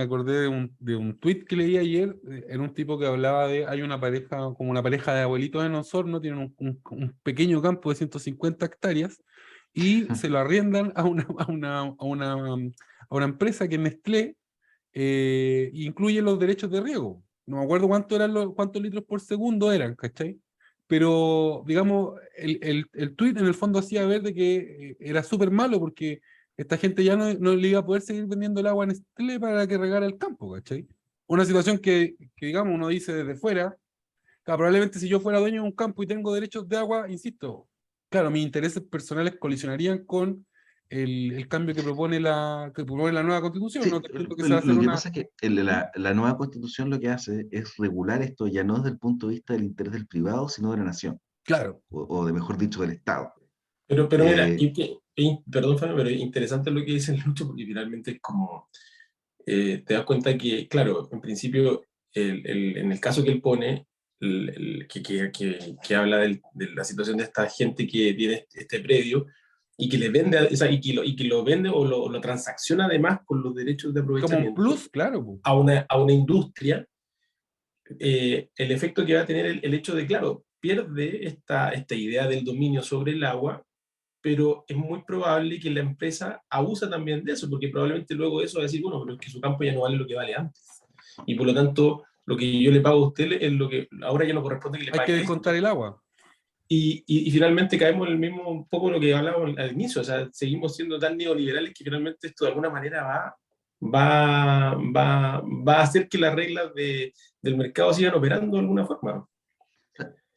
acordé de un tweet que leí ayer, era un tipo que hablaba de, hay una pareja, como una pareja de abuelitos en Osorno, tienen un pequeño campo de 150 hectáreas y se lo arriendan a una empresa que es Nestlé, incluye los derechos de riego. No me acuerdo cuántos litros por segundo eran, ¿cachai? Pero, digamos, el tweet en el fondo hacía ver de que era súper malo porque esta gente ya no le iba a poder seguir vendiendo el agua a Nestlé para que regara el campo, ¿cachai? Una situación que, digamos, uno dice desde fuera, claro, probablemente si yo fuera dueño de un campo y tengo derechos de agua, insisto, claro, mis intereses personales colisionarían con el cambio que propone la nueva constitución, ¿no? sí, Que entiendo que se va a hacer lo que una... pasa es que ¿Mm? la nueva constitución lo que hace es regular esto ya no desde el punto de vista del interés del privado, sino de la nación, Claro, o de mejor dicho, del Estado. Pero mira, Eh, perdón, Fabio, pero es interesante lo que dice el Lucho, porque finalmente es como, te das cuenta que, claro, en principio, en el caso que él pone, que habla de la situación de esta gente que tiene este predio y que le vende, o sea, y que lo vende o lo transacciona además con los derechos de como un aprovechamiento plus, claro, po. a una industria, el efecto que va a tener el hecho de, claro, pierde esta idea del dominio sobre el agua, pero es muy probable que la empresa abusa también de eso, porque probablemente luego de eso va a decir, bueno, pero es que su campo ya no vale lo que vale antes. Y por lo tanto, lo que yo le pago a usted es lo que ahora ya no corresponde que le Hay que pague descontar esto. el agua. Y finalmente caemos en el mismo, un poco lo que hablábamos al inicio, o sea, seguimos siendo tan neoliberales que finalmente esto de alguna manera va a hacer que las reglas del mercado sigan operando de alguna forma.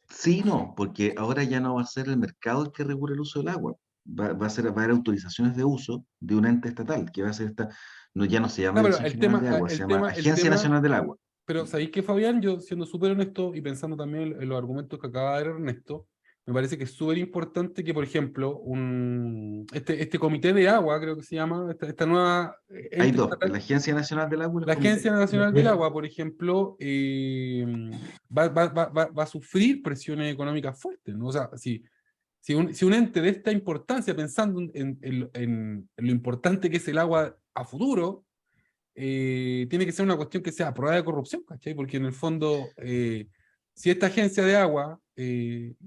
sí, no, porque ahora ya no va a ser el mercado el que regule el uso del agua. Va a haber autorizaciones de uso de un ente estatal, que va a ser no, ya no se llama No, pero Dirección General de Agua, se llama el Agencia tema, Nacional del Agua. pero ¿sabéis qué, Fabián? Yo, siendo súper honesto y pensando también en los argumentos que acaba de dar Ernesto, me parece que es súper importante que, por ejemplo, este comité de agua, creo que se llama, esta nueva Hay ente dos, la estatal, Agencia Nacional del Agua y el la Comité. Agencia Nacional del Agua, por ejemplo, va a sufrir presiones económicas fuertes, ¿no? O sea, si un ente de esta importancia, pensando en lo importante que es el agua a futuro, tiene que ser una cuestión que sea a prueba de corrupción, ¿cachai? Porque en el fondo, si esta agencia de agua, en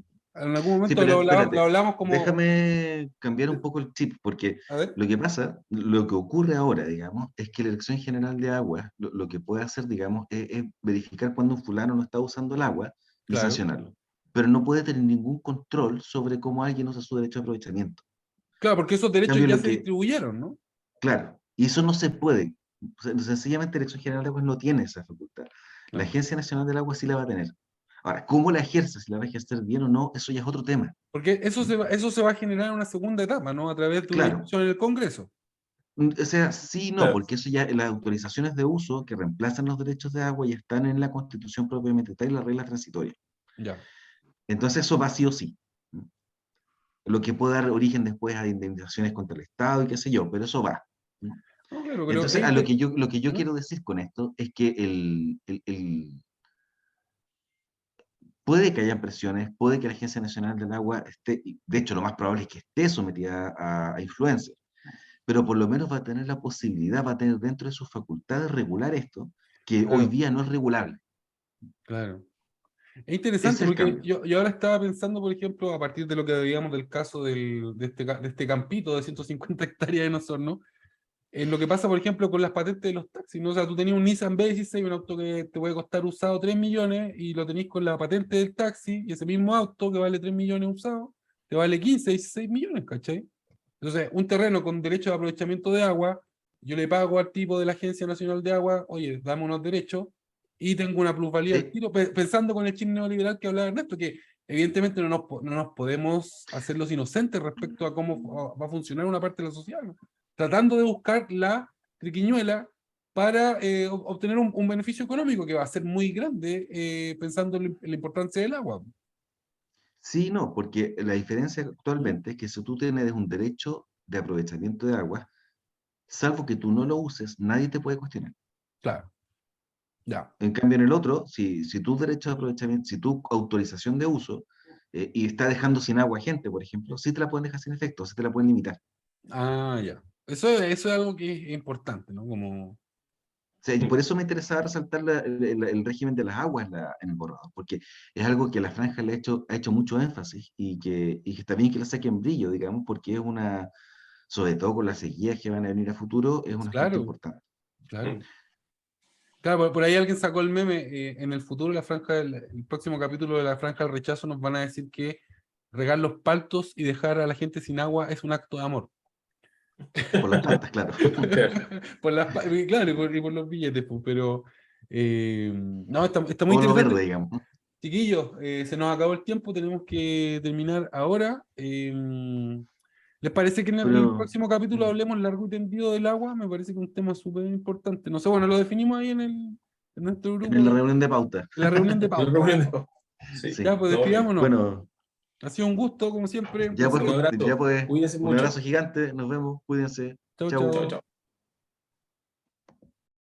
algún Sí, momento pero lo espérate, hablamos como, déjame cambiar un poco el chip, porque a ver, lo que pasa, lo que ocurre ahora, digamos, es que la Dirección General de Agua lo que puede hacer, digamos, es verificar cuando un fulano no está usando el agua y claro, sancionarlo. Pero no puede tener ningún control sobre cómo alguien usa su derecho de aprovechamiento. claro, porque esos En derechos cambio, ya lo se que, distribuyeron, ¿no? claro, y eso no se puede. O sea, sencillamente, la Dirección General de Aguas no tiene esa facultad. La Claro. Agencia Nacional del Agua sí la va a tener. Ahora, ¿cómo la ejerce? Si la va a ejercer bien o no, eso ya es otro tema. Porque eso se va a generar en una segunda etapa, ¿no? A través de una Claro, discusión en el Congreso. o sea, sí, no, Claro. porque eso ya, las autorizaciones de uso que reemplazan los derechos de agua ya están en la Constitución propiamente tal y las reglas transitorias. Ya. Entonces eso va sí o sí. Lo que puede dar origen después a indemnizaciones contra el Estado y qué sé yo, pero eso va. No, claro, pero Entonces, lo que yo ¿Mm? quiero decir con esto es que puede que haya presiones, puede que la Agencia Nacional del Agua esté, de hecho lo más probable es que esté sometida a influencias, pero por lo menos va a tener la posibilidad, va a tener dentro de sus facultades regular esto, que hoy Claro, día no es regulable. claro. Es Ese es interesante el porque cambio. yo ahora estaba pensando, por ejemplo, a partir de lo que veíamos del caso de este campito de 150 hectáreas en Osorno, Es lo que pasa, por ejemplo, con las patentes de los taxis, ¿no? O sea, tú tenías un Nissan B16, un auto que te puede costar usado 3 millones, y lo tenés con la patente del taxi, y ese mismo auto que vale 3 millones usado, te vale 15, 16 millones, ¿cachai? Entonces, un terreno con derecho de aprovechamiento de agua, yo le pago al tipo de la Agencia Nacional de Agua, oye, dame unos derechos, y tengo una plusvalía al Sí. tiro, pensando con el chip neoliberal que hablaba Ernesto, que evidentemente no nos podemos hacer los inocentes respecto a cómo va a funcionar una parte de la sociedad, ¿no? Tratando de buscar la triquiñuela para obtener un beneficio económico que va a ser muy grande, pensando en la importancia del agua. Sí, no, porque la diferencia actualmente es que si tú tienes un derecho de aprovechamiento de agua, salvo que tú no lo uses, nadie te puede cuestionar. Claro, ya. En cambio, en el otro, si tu derecho de aprovechamiento, si tu autorización de uso y está dejando sin agua a gente, por ejemplo, sí te la pueden dejar sin efecto, sí te la pueden limitar. Ah, ya. Eso es algo que es importante, ¿no? Como, O sea, y por eso me interesaba resaltar el régimen de las aguas en el borrador, porque es algo que la franja ha hecho mucho énfasis y que está bien que la saquen brillo, digamos, porque es una, sobre todo con las sequías que van a venir a futuro, es un aspecto claro, importante. claro. Claro, por ahí alguien sacó el meme, en el futuro el próximo capítulo de la Franja del Rechazo nos van a decir que regar los paltos y dejar a la gente sin agua es un acto de amor. Por las plantas, claro. Claro, y por los billetes, pues, pero no, está muy Todo lo interesante. verde, digamos. Chiquillos, se nos acabó el tiempo, tenemos que terminar ahora. ¿Les parece que en el Pero próximo capítulo hablemos largo y tendido del agua? Me parece que es un tema súper importante. No sé, bueno, lo definimos ahí en nuestro grupo en la reunión de pauta. en la reunión de pauta. Sí, Ya, Sí. pues no, despidámonos. Bueno, Ha sido un gusto, como siempre. ya pues, un abrazo. ya pues, Cuídense un abrazo mucho. gigante, nos vemos, cuídense. Chau, Chau. Chao, chau. chao.